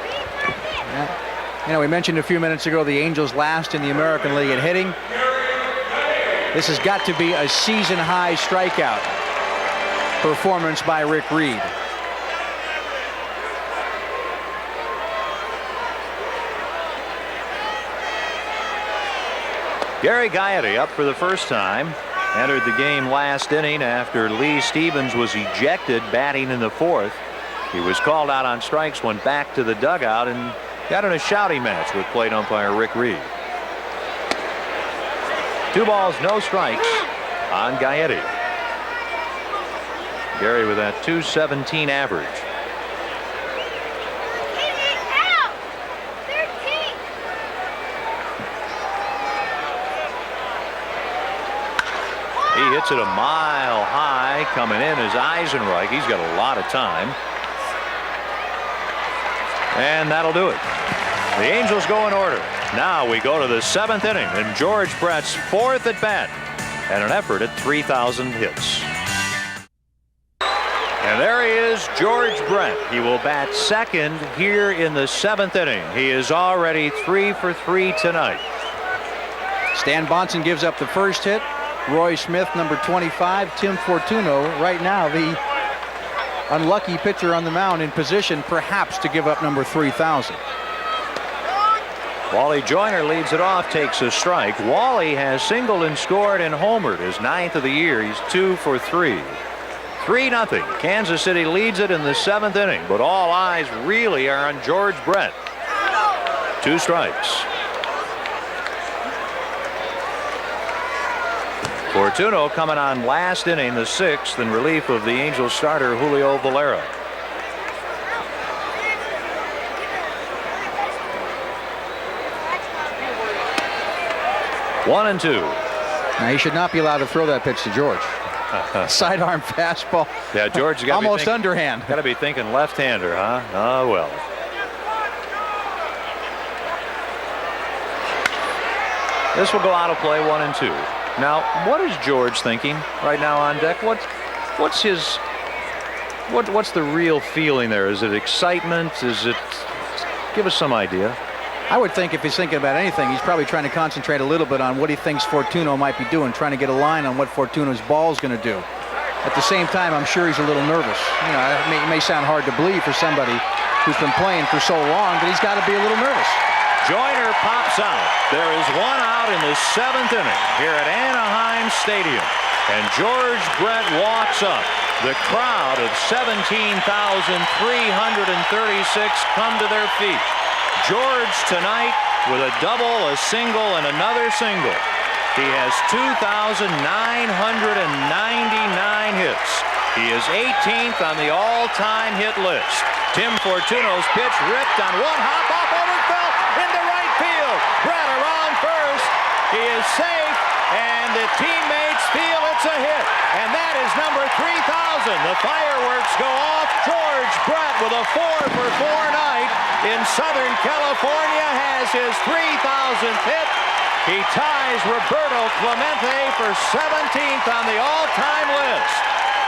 S2: You know, we mentioned a few minutes ago the Angels last in the American League at hitting. This has got to be a season-high strikeout performance by Rick Reed.
S1: Gary Gaetti up for the first time. Entered the game last inning after Lee Stevens was ejected batting in the 4th. He was called out on strikes, went back to the dugout, and got in a shouting match with plate umpire Rick Reed. 2 balls, no strikes on Gaetti. Gary with that .217 average. He hits it a mile high coming in as Eisenreich. He's got a lot of time. And that'll do it. The Angels go in order. Now we go to the 7th inning and George Brett's 4th at bat and an effort at 3,000 hits. And there he is, George Brett. He will bat second here in the 7th inning. He is already 3 for 3 tonight.
S2: Stan Bonson gives up the first hit. Roy Smith, number 25, Tim Fortuno, right now the unlucky pitcher on the mound, in position perhaps to give up number 3,000.
S1: Wally Joyner leads it off, takes a strike. Wally has singled and scored and homered, his 9th of the year. He's 2 for 3. 3-0. Kansas City leads it in the 7th inning, but all eyes really are on George Brett. 2 strikes. Fortuno coming on last inning, the 6th, in relief of the Angels starter Julio Valera. One and 2.
S2: Now he should not be allowed to throw that pitch to George. Sidearm fastball.
S1: Yeah, George got
S2: almost underhand.
S1: Got to be thinking left-hander, huh? Oh well. This will go out of play, 1 and 2. Now, what is George thinking right now on deck? What's the real feeling there? Is it excitement? Is it? Give us some idea.
S2: I would think if he's thinking about anything, he's probably trying to concentrate a little bit on what he thinks Fortuno might be doing, trying to get a line on what Fortuno's ball is going to do. At the same time, I'm sure he's a little nervous. You know, it may sound hard to believe for somebody who's been playing for so long, but he's got to be a little nervous.
S1: Joyner pops out. There is 1 out in the 7th inning here at Anaheim Stadium. And George Brett walks up. The crowd of 17,336 come to their feet. George tonight with a double, a single, and another single. He has 2,999 hits. He is 18th on the all-time hit list. Tim Fortuno's pitch ripped on 1 hop off Oberkfell into right field. Brett around first. He is safe, and the teammates feel it's a hit. And that is number 3,000. The fireworks go off. George Brett with a 4 for 4 night in Southern California has his 3,000th hit. He ties Roberto Clemente for 17th on the all-time list.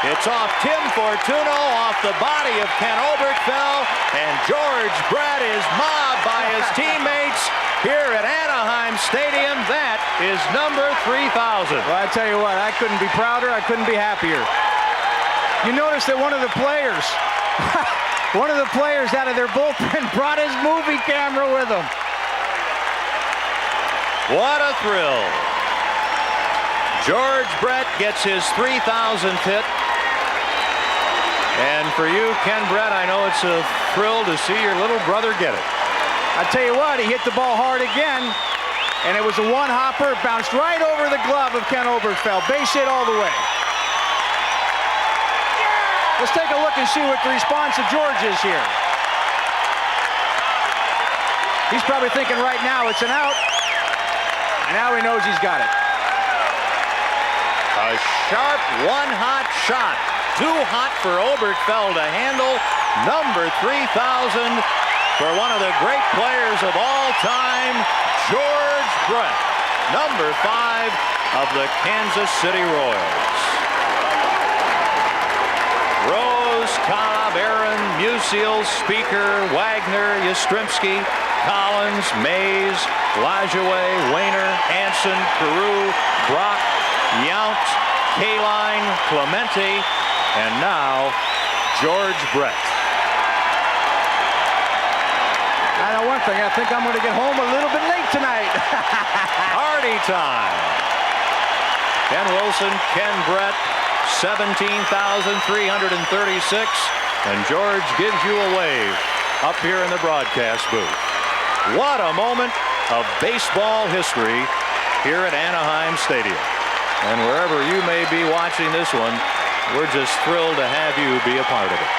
S1: It's off Tim Fortuno, off the body of Ken Oberkfell, and George Brett is mobbed by his teammates here at Anaheim Stadium. That is number 3,000.
S2: Well, I tell you what, I couldn't be prouder. I couldn't be happier. You notice that one of the players out of their bullpen brought his movie camera with him.
S1: What a thrill. George Brett gets his 3,000th hit. And for you, Ken Brett, I know it's a thrill to see your little brother get it.
S2: I tell you what, he hit the ball hard again, and it was a one-hopper. It bounced right over the glove of Ken Obergefell. Base hit all the way. Let's take a look and see what the response of George is here. He's probably thinking right now it's an out, and now he knows he's got it.
S1: A sharp one-hot shot. Too hot for Obergefell to handle. Number 3,000 for one of the great players of all time, George Brett, number 5 of the Kansas City Royals. Rose, Cobb, Aaron, Musial, Speaker, Wagner, Yastrzemski, Collins, Mays, Lajoie, Wainer, Hanson, Carew, Brock, Yount, Kaline, Clemente, and now George Brett.
S2: I know one thing, I think I'm going to get home a little bit late tonight.
S1: Party time. Ken Wilson, Ken Brett, 17,336, and George gives you a wave up here in the broadcast booth. What a moment of baseball history here at Anaheim Stadium. And wherever you may be watching this one, we're just thrilled to have you be a part of it.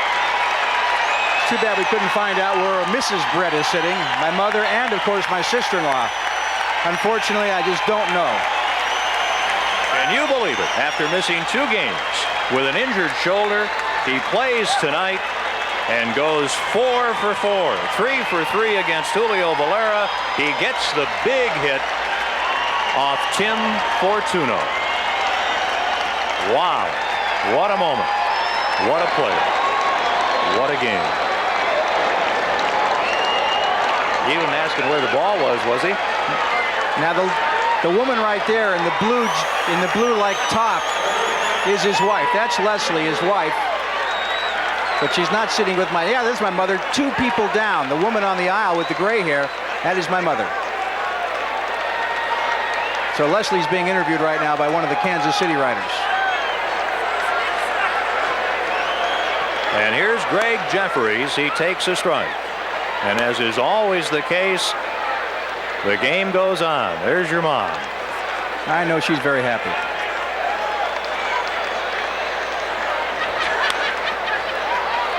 S2: It's too bad we couldn't find out where Mrs. Brett is sitting, my mother and, of course, my sister-in-law. Unfortunately, I just don't know.
S1: Can you believe it? After missing 2 games with an injured shoulder, he plays tonight and goes 4 for 4. 3 for 3 against Julio Valera. He gets the big hit off Tim Fortuno. Wow. What a moment. What a player. What a game. He wasn't asking where the ball was he?
S2: Now the woman right there in the blue-like top is his wife. That's Leslie, his wife. But she's not sitting with yeah, this is my mother. 2 people down. The woman on the aisle with the gray hair, that is my mother. So Leslie's being interviewed right now by one of the Kansas City writers.
S1: And here's Greg Jefferies. He takes a strike. And as is always the case, the game goes on. There's your mom.
S2: I know she's very happy.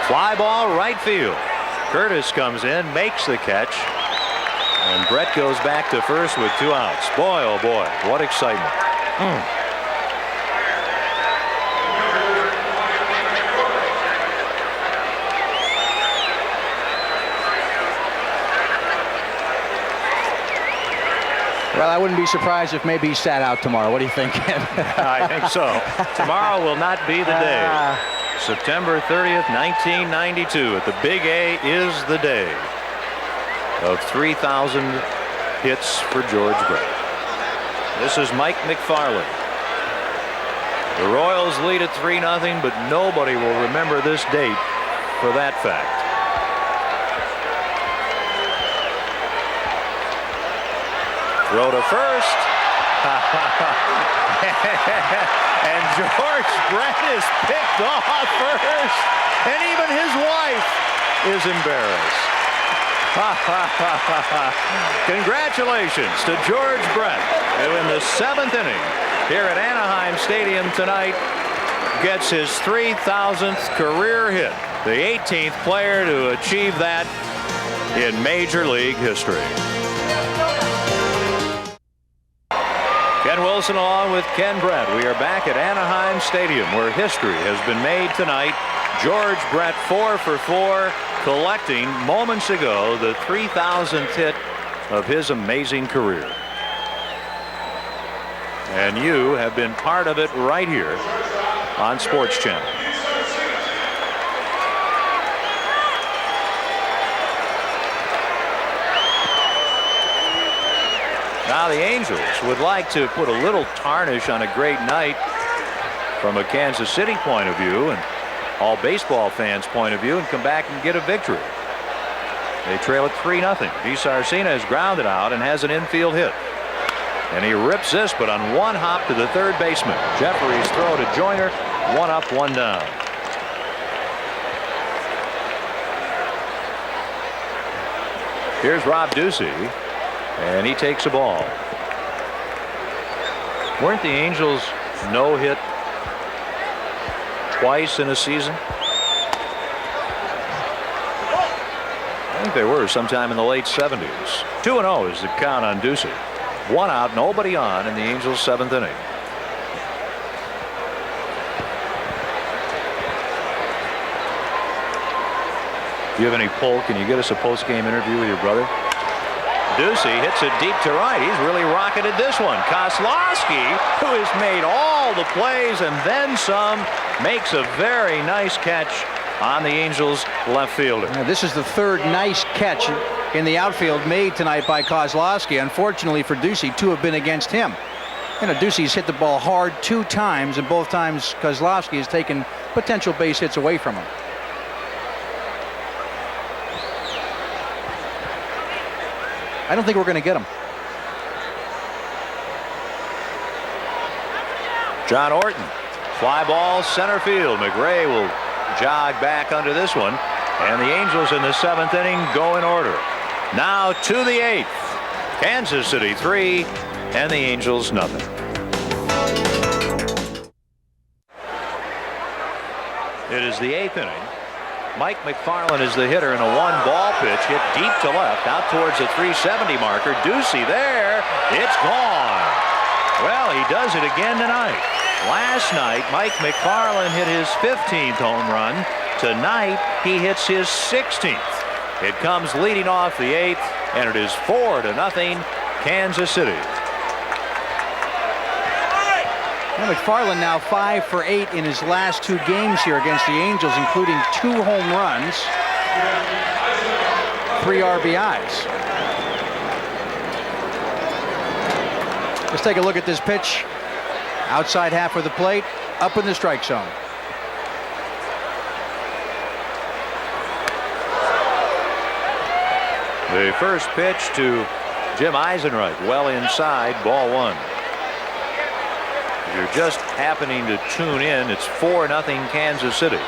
S1: Fly ball right field. Curtis comes in, makes the catch. And Brett goes back to first with 2 outs. Boy, oh boy, what excitement.
S2: Well, I wouldn't be surprised if maybe he sat out tomorrow. What do you think, Ken?
S1: I think so. Tomorrow will not be the day. September 30th, 1992 at the Big A is the day of 3,000 hits for George Brett. This is Mike McFarland. The Royals lead at 3-0, but nobody will remember this date for that fact. Throw to first. And George Brett is picked off first. And even his wife is embarrassed. Congratulations to George Brett, who in the 7th inning here at Anaheim Stadium tonight gets his 3,000th career hit. The 18th player to achieve that in Major League history. Ken Wilson along with Ken Brett. We are back at Anaheim Stadium where history has been made tonight. George Brett 4 for 4, collecting moments ago the 3,000th hit of his amazing career. And you have been part of it right here on Sports Channel. Now the Angels would like to put a little tarnish on a great night from a Kansas City point of view, and all baseball fans' point of view and come back and get a victory. They trail it 3-0. DiSarcina is grounded out and has an infield hit. And he rips this, but on one hop to the third baseman. Jefferies throw to Joyner. 1 up, 1 down. Here's Rob Ducey, and he takes a ball. Weren't the Angels no-hit twice in a season? I think they were sometime in the late 70s. 2-0 is the count on Ducey. 1 out, nobody on in the Angels' 7th inning. Do you have any pull? Can you get us a post-game interview with your brother? Ducey hits it deep to right. He's really rocketed this one. Kozlowski, who has made all the plays and then some, makes a very nice catch on the Angels left fielder.
S2: Now, this is the third nice catch in the outfield made tonight by Kozlowski. Unfortunately for Ducey, 2 have been against him. You know, Ducey's hit the ball hard 2 times, and both times Kozlowski has taken potential base hits away from him. I don't think we're going to get him.
S1: John Orton, fly ball center field. McRae will jog back under this one, and the Angels in the 7th inning go in order. Now to the 8th. Kansas City 3 and the Angels nothing. It is the 8th inning. Mike McFarland is the hitter in a 1-ball pitch hit deep to left out towards the 370 marker. Ducey there. It's gone. Well, he does it again tonight. Last night Mike McFarland hit his 15th home run. Tonight he hits his 16th. It comes leading off the 8th, and it is 4-0 Kansas City.
S2: Now McFarland now 5 for 8 in his last 2 games here against the Angels, including 2 home runs, 3 RBIs. Let's take a look at this pitch. Outside half of the plate, up in the strike zone.
S1: The first pitch to Jim Eisenreich, well inside, ball 1. If you're just happening to tune in, it's 4-0 Kansas City.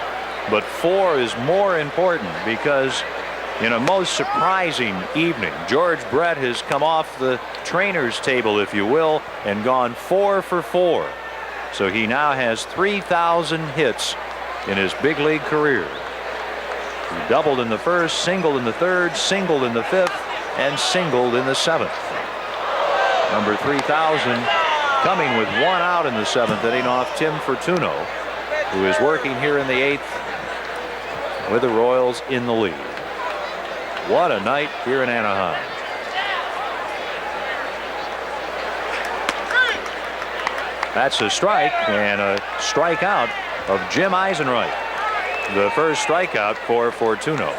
S1: But 4 is more important because in a most surprising evening, George Brett has come off the trainer's table, if you will, and gone 4 for 4. So he now has 3,000 hits in his big league career. He doubled in the first, singled in the third, singled in the 5th, and singled in the 7th. Number 3,000 coming with 1 out in the 7th inning off Tim Fortuno, who is working here in the 8th with the Royals in the lead. What a night here in Anaheim. That's a strike and a strikeout of Jim Eisenreich. The first strikeout for Fortuno.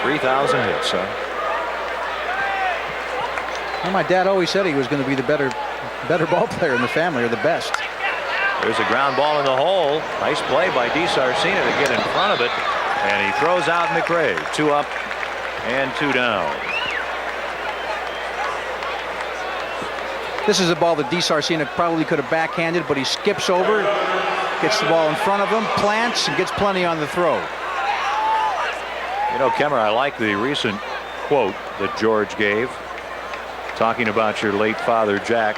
S1: .3,000 hits, huh?
S2: Well, my dad always said he was going to be the better ball player in the family, or the best.
S1: There's a ground ball in the hole. Nice play by DiSarcina to get in front of it, and he throws out McRae. 2 up and 2 down.
S2: This is a ball that DiSarcina probably could have backhanded, but he skips over, gets the ball in front of him, plants, and gets plenty on the throw.
S1: You know, Kemmer, I like the recent quote that George gave, talking about your late father, Jack.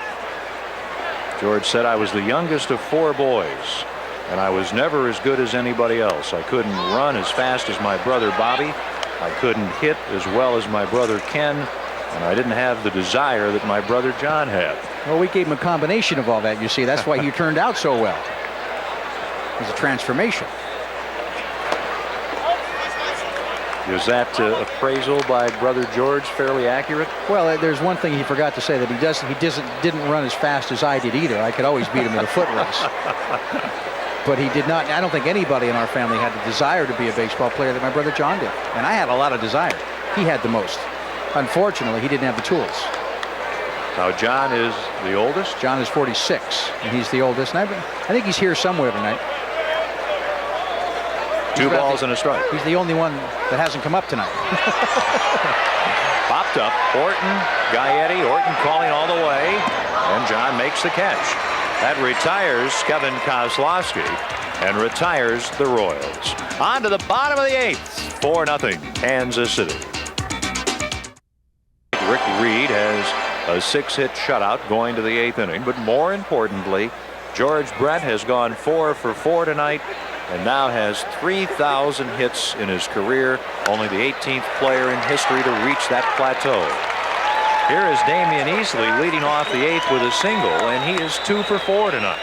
S1: George said, "I was the youngest of 4 boys, and I was never as good as anybody else. I couldn't run as fast as my brother Bobby. I couldn't hit as well as my brother Ken, and I didn't have the desire that my brother John had."
S2: Well, we gave him a combination of all that, you see. That's why he turned out so well. It was a transformation.
S1: Is that appraisal by Brother George fairly accurate?
S2: Well, there's one thing he forgot to say, that he didn't run as fast as I did either. I could always beat him in a foot race. But he did not. I don't think anybody in our family had the desire to be a baseball player that my brother John did. And I had a lot of desire. He had the most. Unfortunately, he didn't have the tools.
S1: Now John is the oldest.
S2: John is 46, and he's the oldest. And I think he's here somewhere tonight.
S1: Two balls and a strike.
S2: He's the only one that hasn't come up tonight.
S1: Popped up. Orton, Gaetti. Orton calling all the way, and John makes the catch. That retires Kevin Kozlowski and retires the Royals. On to the bottom of the 8th. 4-0 Kansas City. Rick Reed has a 6-hit shutout going to the 8th inning, but more importantly, George Brett has gone 4 for 4 tonight and now has 3,000 hits in his career, only the 18th player in history to reach that plateau. Here is Damian Easley leading off the 8th with a single, and he is 2 for 4 tonight.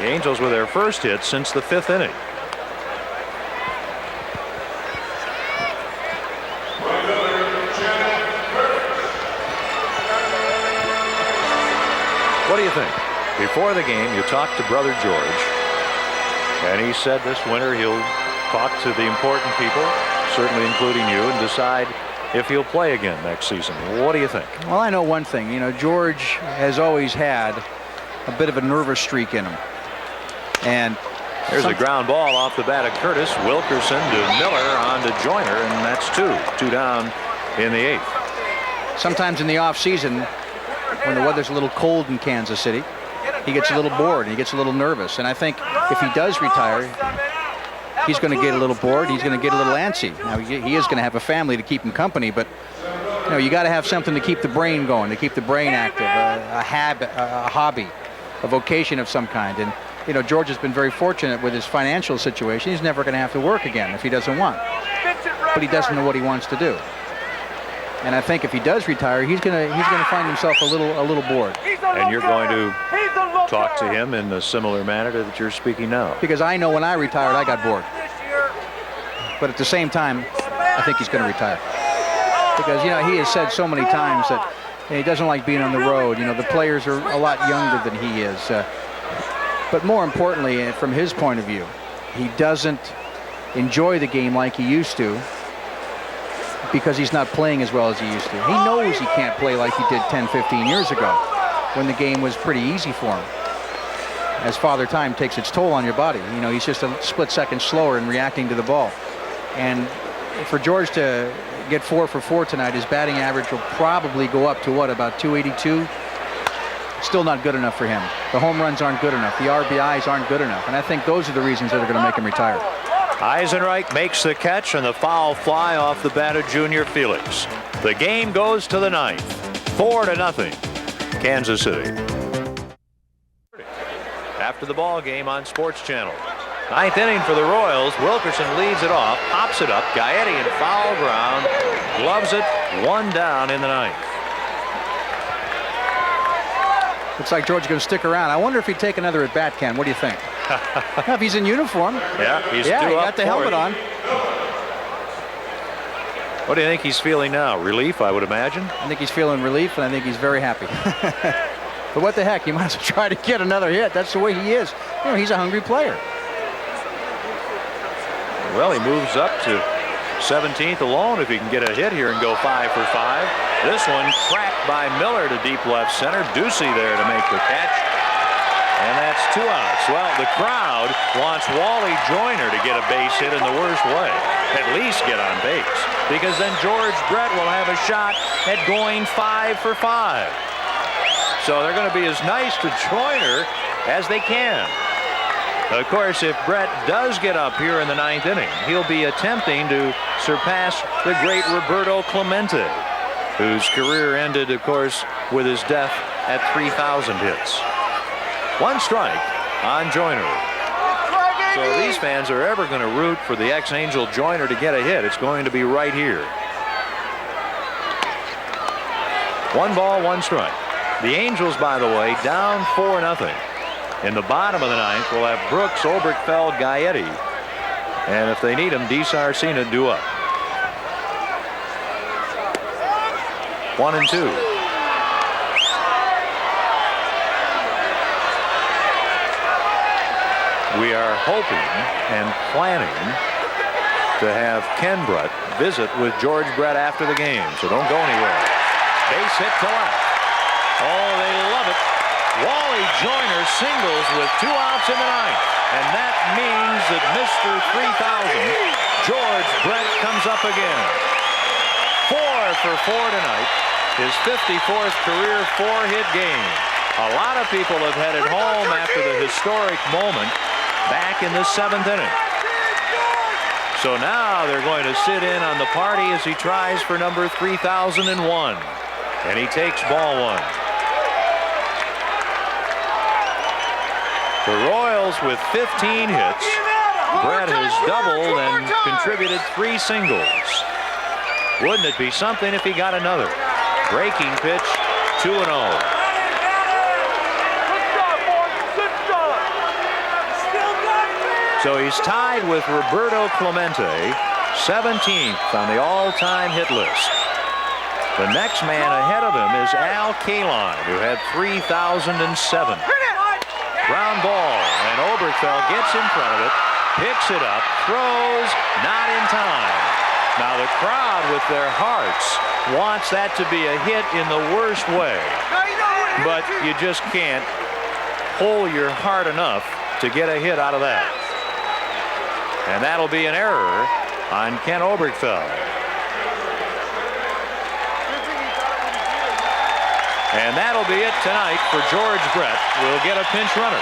S1: The Angels with their first hit since the 5th inning. What do you think? Before the game, you talked to Brother George, and he said this winter he'll talk to the important people, certainly including you, and decide if he'll play again next season. What do you think?
S2: Well, I know one thing. You know, George has always had a bit of a nervous streak in him. And
S1: there's a ground ball off the bat of Curtis. Wilkerson to Miller on to Joyner, and that's 2 down in the 8th.
S2: Sometimes in the off season, when the weather's a little cold in Kansas City, he gets a little bored and he gets a little nervous. And I think if he does retire, he's going to get a little bored. He's going to get a little antsy. Now, he is going to have a family to keep him company, but you know, you got to have something to keep the brain going, to keep the brain active, a habit, a hobby, a vocation of some kind. And you know, George has been very fortunate with his financial situation. He's never going to have to work again if he doesn't want, but he doesn't know what he wants to do. And I think if he does retire, he's going to find himself a little bored.
S1: And you're going to talk to him in a similar manner that you're speaking now.
S2: Because I know when I retired, I got bored. But at the same time, I think he's going to retire. Because, you know, he has said so many times that he doesn't like being on the road. You know, the players are a lot younger than he is. But more importantly, from his point of view, he doesn't enjoy the game like he used to because he's not playing as well as he used to. He knows he can't play like he did 10, 15 years ago when the game was pretty easy for him. As Father Time takes its toll on your body. You know, he's just a split second slower in reacting to the ball. And for George to get 4 for 4 tonight, his batting average will probably go up to what, about 282? Still not good enough for him. The home runs aren't good enough. The RBIs aren't good enough. And I think those are the reasons that are going to make him retire.
S1: Eisenreich makes the catch and the foul fly off the bat of Junior Felix. The game goes to the 9th. 4-0 Kansas City. After the ball game on Sports Channel. 9th inning for the Royals. Wilkerson leads it off, pops it up. Gaetti in foul ground, gloves it. 1 down in the 9th.
S2: Looks like George is going to stick around. I wonder if he'd take another at bat, Ken. What do you think? If he's in uniform.
S1: Yeah,
S2: he got the helmet on.
S1: What do you think he's feeling now? Relief, I would imagine.
S2: I think he's feeling relief, and I think he's very happy. But what the heck? He might as well try to get another hit. That's the way he is. You know, he's a hungry player.
S1: Well, he moves up to 17th alone if he can get a hit here and go 5 for 5. This one cracked by Miller to deep left center. Ducey there to make the catch. And that's 2 outs. Well, the crowd wants Wally Joyner to get a base hit in the worst way. At least get on base. Because then George Brett will have a shot at going 5 for 5. So they're going to be as nice to Joyner as they can. Of course, if Brett does get up here in the 9th inning, he'll be attempting to surpass the great Roberto Clemente, whose career ended, of course, with his death at 3,000 hits. 1 strike on Joyner. So if these fans are ever going to root for the ex-Angel Joyner to get a hit, it's going to be right here. 1 ball, 1 strike. The Angels, by the way, down 4-0. In the bottom of the 9th, we'll have Brooks, Oberkfell, Gaetti. And if they need him, DiSarcina due up. 1-2. We are hoping and planning to have Ken Brett visit with George Brett after the game. So don't go anywhere. Base hit to left. Oh, they love it. Wally Joyner singles with 2 outs in the ninth. And that means that Mr. 3000, George Brett, comes up again. 4 for 4 tonight. His 54th career 4-hit game. A lot of people have headed home after the historic moment back in the 7th inning. So now they're going to sit in on the party as he tries for number 3001. And he takes ball 1. The Royals with 15 hits. Brett has doubled and contributed 3 singles. Wouldn't it be something if he got another? Breaking pitch, 2-0. So he's tied with Roberto Clemente, 17th on the all-time hit list. The next man ahead of him is Al Kaline, who had 3007. Ground ball, and Oberkfell gets in front of it, picks it up, throws, not in time. Now the crowd with their hearts wants that to be a hit in the worst way. But you just can't pull your heart enough to get a hit out of that. And that'll be an error on Ken Oberkfell. And that'll be it tonight for George Brett. We'll get a pinch runner.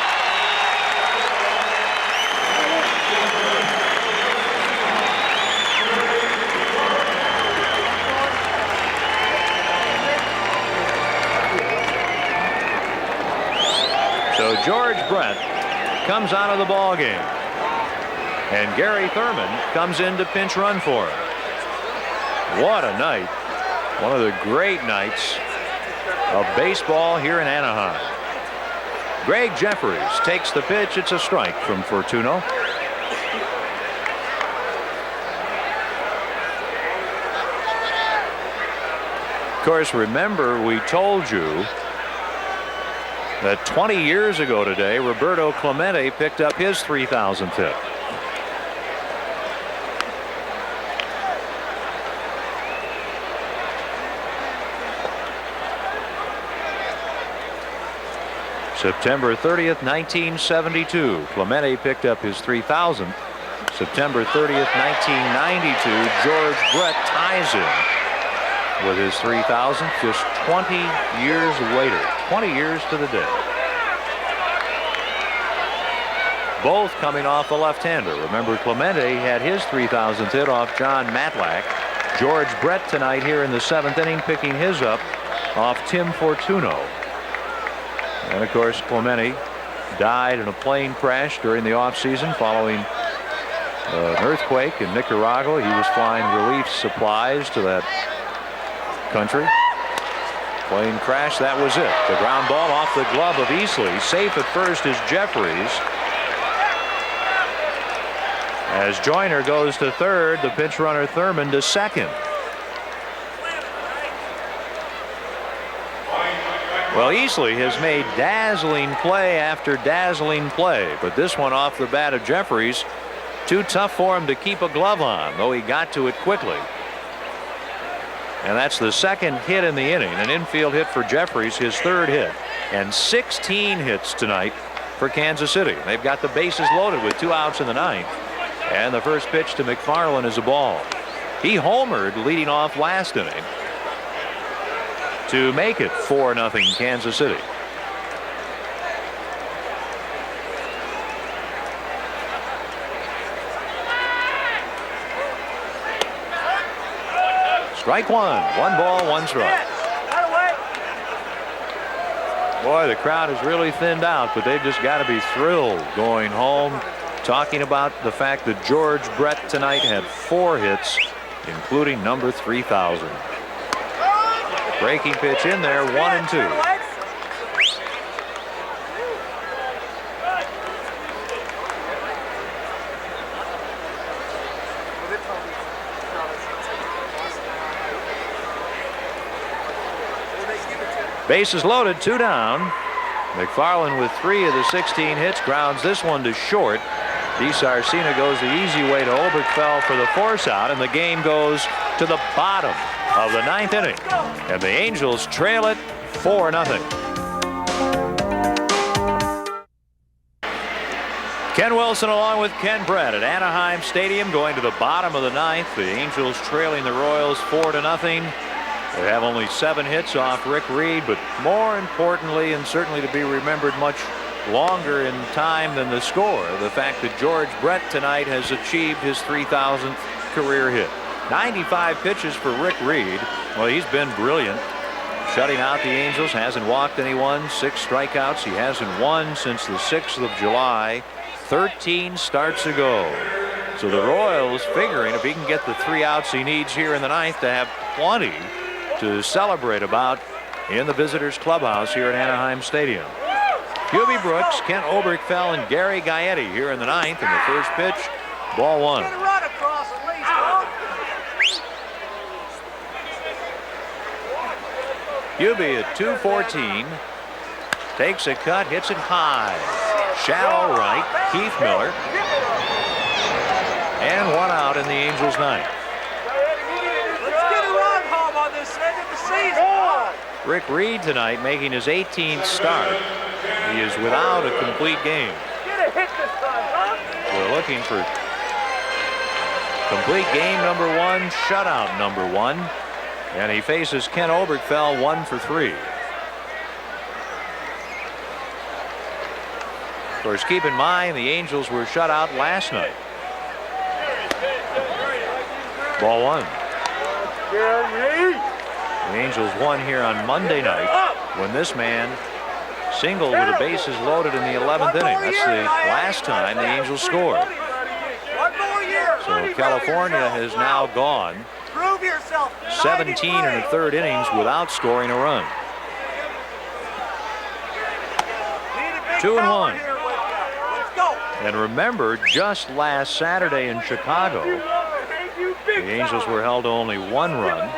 S1: So George Brett comes out of the ball game. And Gary Thurman comes in to pinch run for him. What a night. One of the great nights of baseball here in Anaheim. Greg Jefferies takes the pitch. It's a strike from Fortuno. Of course, remember we told you that 20 years ago today, Roberto Clemente picked up his 3000th hit. September 30th, 1972, Clemente picked up his 3000th. September 30th, 1992, George Brett ties him with his 3000th just 20 years later. 20 years to the day. Both coming off a left-hander. Remember, Clemente had his 3000th hit off John Matlack. George Brett tonight here in the 7th inning picking his up off Tim Fortuno. And of course, Clemente died in a plane crash during the offseason following an earthquake in Nicaragua. He was flying relief supplies to that country. Plane crash, that was it. The ground ball off the glove of Easley. Safe at first is Jefferies. As Joyner goes to third, the pinch runner Thurman to second. Well, Easley has made dazzling play after dazzling play, but this one off the bat of Jefferies, too tough for him to keep a glove on, though he got to it quickly. And that's the second hit in the inning, an infield hit for Jefferies, his 3rd hit, and 16 hits tonight for Kansas City. They've got the bases loaded with 2 outs in the 9th, and the first pitch to McFarland is a ball. He homered leading off last inning to make it 4-0 Kansas City. Strike 1. 1 ball, 1 strike. Boy, the crowd has really thinned out, but they've just got to be thrilled going home, talking about the fact that George Brett tonight had 4 hits, including number 3000. Breaking pitch in there, 1-2. Bases loaded, 2 down. McFarland with 3 of the 16 hits grounds this one to short. DiSarcina goes the easy way to Oberkfell for the force out, and the game goes to the bottom of the 9th inning. And the Angels trail it 4-0. Ken Wilson along with Ken Brett at Anaheim Stadium going to the bottom of the ninth. The Angels trailing the Royals 4-0. They have only 7 hits off Rick Reed, but more importantly, and certainly to be remembered much longer in time than the score, the fact that George Brett tonight has achieved his 3,000th career hit. 95 pitches for Rick Reed. Well, he's been brilliant, shutting out the Angels. Hasn't walked anyone. 6 strikeouts. He hasn't won since the 6th of July. 13 starts ago. So the Royals figuring if he can get the 3 outs he needs here in the ninth to have plenty to celebrate about in the visitors clubhouse here at Anaheim Stadium. Hubie Brooks, Kent Oberkfell, and Gary Gaetti here in the ninth. And the first pitch, ball 1. Hubie at 214 takes a cut, hits it high, shallow right. Keith Miller, and 1 out in the Angels' ninth.
S3: Let's get a run home on this end of the season.
S1: Rick Reed tonight making his 18th start. He is without a complete game.
S3: Get a hit this time, huh?
S1: We're looking for complete game number 1, shutout number 1, and he faces Ken Oberkfell 1 for 3. Of course, keep in mind the Angels were shut out last night. Ball 1. The Angels won here on Monday night when this man singled with the bases loaded in the 11th inning. That's the last time the Angels scored. So California has now gone 17 and a third innings without scoring a run. 2-1. And remember, just last Saturday in Chicago, the Angels were held to only 1 run.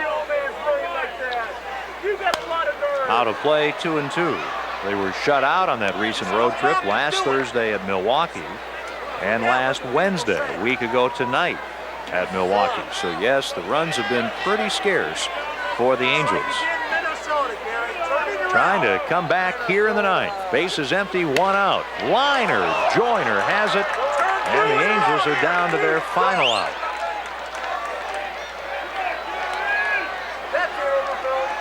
S1: Out of play, 2-2. They were shut out on that recent road trip last Thursday at Milwaukee and last Wednesday, a week ago tonight, at Milwaukee. So yes, the runs have been pretty scarce for the Angels. Trying to come back here in the ninth. Bases empty, 1 out. Liner, Joyner has it, and the Angels are down to their final out.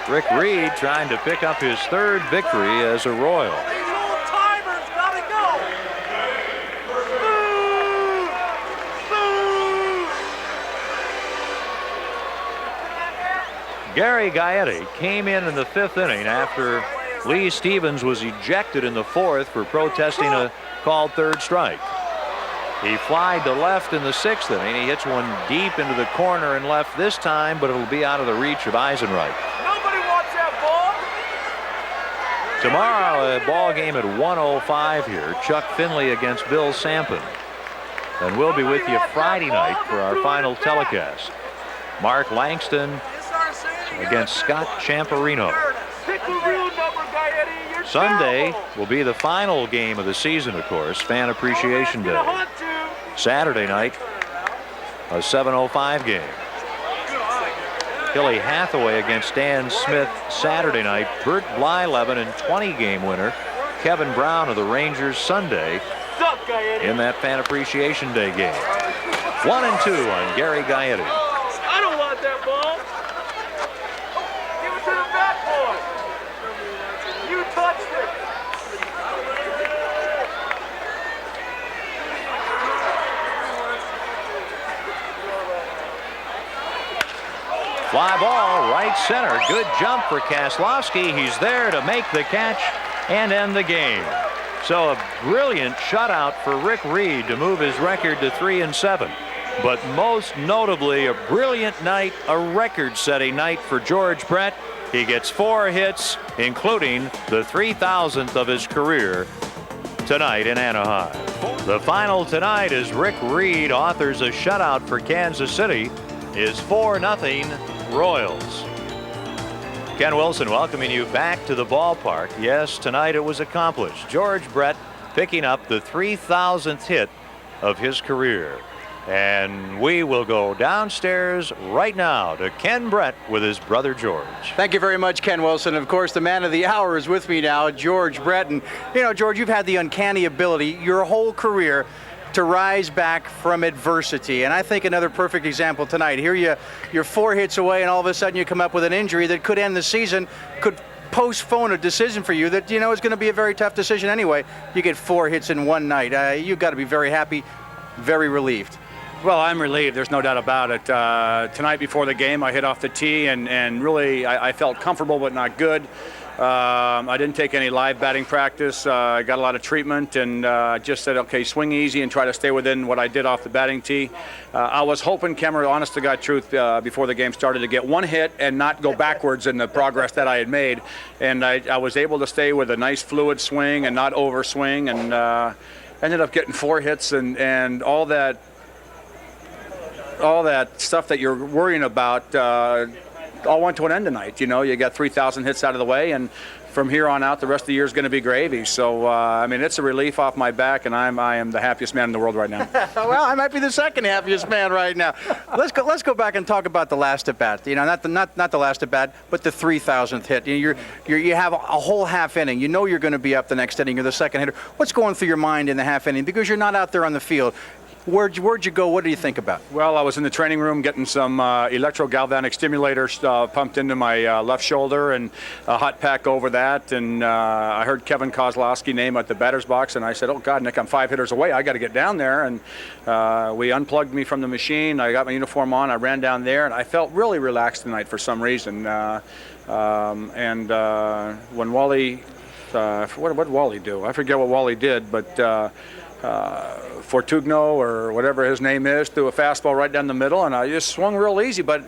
S1: Rick Reed trying to pick up his 3rd victory as a Royal. Gary Gaetti came in the 5th inning after Lee Stevens was ejected in the 4th for protesting a called 3rd strike. He flied to left in the 6th inning. He hits one deep into the corner and left this time, but it'll be out of the reach of Eisenreich.
S3: Nobody wants that ball.
S1: Tomorrow, a ball game at 1:05 here. Chuck Finley against Bill Sampson. And we'll be with you Friday night for our final telecast. Mark Langston against Scott Champerino. Sunday will be the final game of the season, of course, Fan Appreciation Day. Saturday night, a 7:05 game. Hilly Hathaway against Stan Smith Saturday night. Bert Blyleven and 20-game winner Kevin Brown of the Rangers Sunday in that Fan Appreciation Day game. 1-2 on Gary Gaetti.
S3: I don't want that ball. Give it to the bat boy. You touched it.
S1: Fly ball, right center. Good jump for Kaslowski. He's there to make the catch and end the game. So a brilliant shutout for Rick Reed to move his record to 3-7. But most notably, a brilliant night, a record-setting night for George Brett. He gets 4 hits, including the 3,000th of his career tonight in Anaheim. The final tonight as Rick Reed authors a shutout for Kansas City is 4-0 Royals. Ken Wilson welcoming you back to the ballpark. Yes, tonight it was accomplished. George Brett picking up the 3,000th hit of his career. And we will go downstairs right now to Ken Brett with his brother George.
S2: Thank you very much, Ken Wilson. Of course, the man of the hour is with me now, George Brett. And, you know, George, you've had the uncanny ability your whole career to rise back from adversity. And I think another perfect example tonight. Here you're 4 hits away, and all of a sudden you come up with an injury that could end the season, could postpone a decision for you that, you know, is going to be a very tough decision anyway. You get 4 hits in one night. You've got to be very happy, very relieved.
S4: Well, I'm relieved. There's no doubt about it. Tonight before the game, I hit off the tee, and really I felt comfortable but not good. I didn't take any live batting practice. I got a lot of treatment and just said, okay, swing easy and try to stay within what I did off the batting tee. I was hoping, Kemmer, honest to God truth, before the game started, to get 1 hit and not go backwards in the progress that I had made. And I was able to stay with a nice fluid swing and not overswing, and ended up getting 4 hits and all that stuff that you're worrying about all went to an end tonight. You know, you got 3,000 hits out of the way, and from here on out, the rest of the year is going to be gravy. So, I mean, it's a relief off my back, and I am the happiest man in the world right now.
S2: Well, I might be the second happiest man right now. Let's go back and talk about the last at bat. You know, not the last at bat, but the 3,000th hit. You have a whole half inning. You know you're going to be up the next inning. You're the second hitter. What's going through your mind in the half inning? Because you're not out there on the field. Where'd you go? What do you think about?
S4: Well, I was in the training room getting some electrogalvanic stimulators pumped into my left shoulder and a hot pack over that. And I heard Kevin Kozlowski name at the batter's box, and I said, oh, God, Nick, I'm 5 hitters away. I got to get down there. And we unplugged me from the machine. I got my uniform on. I ran down there, and I felt really relaxed tonight for some reason. When Wally, what did Wally do? I forget what Wally did, but Fortugno or whatever his name is threw a fastball right down the middle, and I just swung real easy. But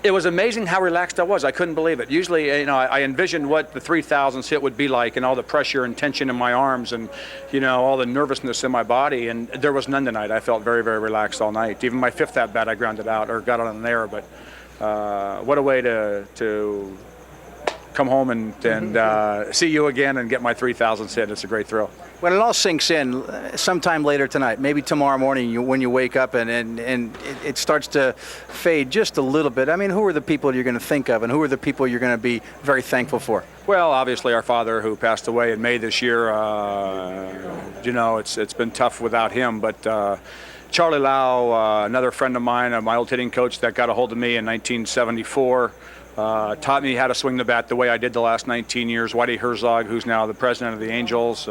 S4: it was amazing how relaxed I was. I couldn't believe it. Usually, you know, I envisioned what the 3,000th hit would be like, and all the pressure and tension in my arms, and you know, all the nervousness in my body. And there was none tonight. I felt very, very relaxed all night. Even my 5th at bat, I grounded out or got on an error. But what a way to come home and see you again and get my 3,000th hit. It's a great thrill.
S2: When it all sinks in, sometime later tonight, maybe tomorrow morning when you wake up and it starts to fade just a little bit, I mean, who are the people you're going to think of, and who are the people you're going to be very thankful for?
S4: Well, obviously our father, who passed away in May this year. You know, it's been tough without him, but Charlie Lau, another friend of mine, my old hitting coach that got a hold of me in 1974, taught me how to swing the bat the way I did the last 19 years. Whitey Herzog, who's now the president of the Angels,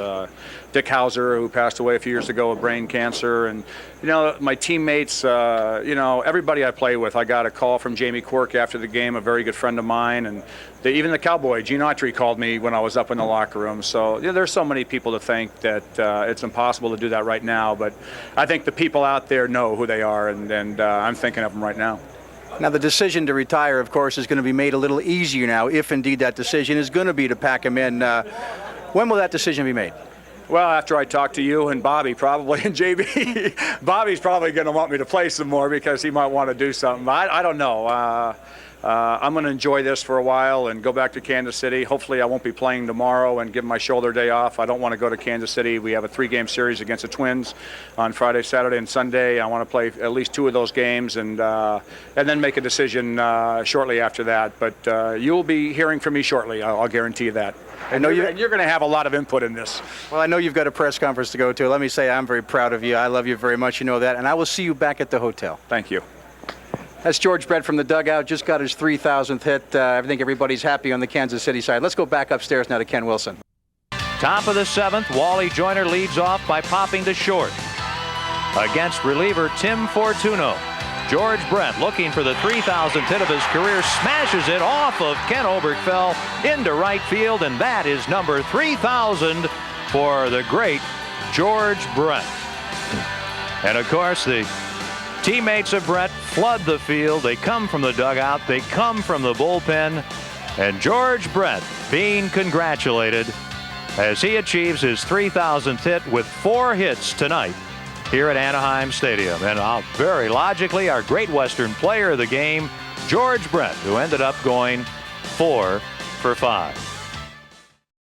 S4: Dick Hauser, who passed away a few years ago with brain cancer, and you know, my teammates, you know, everybody I play with. I got a call from Jamie Quirk after the game, a very good friend of mine, and even the Cowboy, Gene Autry, called me when I was up in the locker room. So you know, there's so many people to thank that it's impossible to do that right now, but I think the people out there know who they are, and I'm thinking of them right now.
S2: Now, the decision to retire, of course, is going to be made a little easier now, if indeed that decision is going to be to pack him in. When will that decision be made?
S4: Well, after I talk to you and Bobby, probably, and JB. Bobby's probably going to want me to play some more because he might want to do something. I don't know. I'm going to enjoy this for a while and go back to Kansas City. Hopefully I won't be playing tomorrow and give my shoulder day off. I don't want to go to Kansas City. We have a 3-game series against the Twins on Friday, Saturday, and Sunday. I want to play at least 2 of those games and then make a decision shortly after that. But you'll be hearing from me shortly. I'll guarantee you that. And you're going to have a lot of input in this.
S2: Well, I know you've got a press conference to go to. Let me say I'm very proud of you. I love you very much. You know that. And I will see you back at the hotel.
S4: Thank you.
S2: That's George Brett from the dugout. Just got his 3,000th hit. I think everybody's happy on the Kansas City side. Let's go back upstairs now to Ken Wilson.
S1: Top of the 7th, Wally Joyner leads off by popping to short. Against reliever Tim Fortuno. George Brett, looking for the 3,000th hit of his career, smashes it off of Ken Oberkfell into right field, and that is number 3,000 for the great George Brett. And of course, the teammates of Brett flood the field. They come from the dugout. They come from the bullpen. And George Brett being congratulated as he achieves his 3,000th hit with 4 hits tonight here at Anaheim Stadium. And very logically, our Great Western player of the game, George Brett, who ended up going 4 for 5.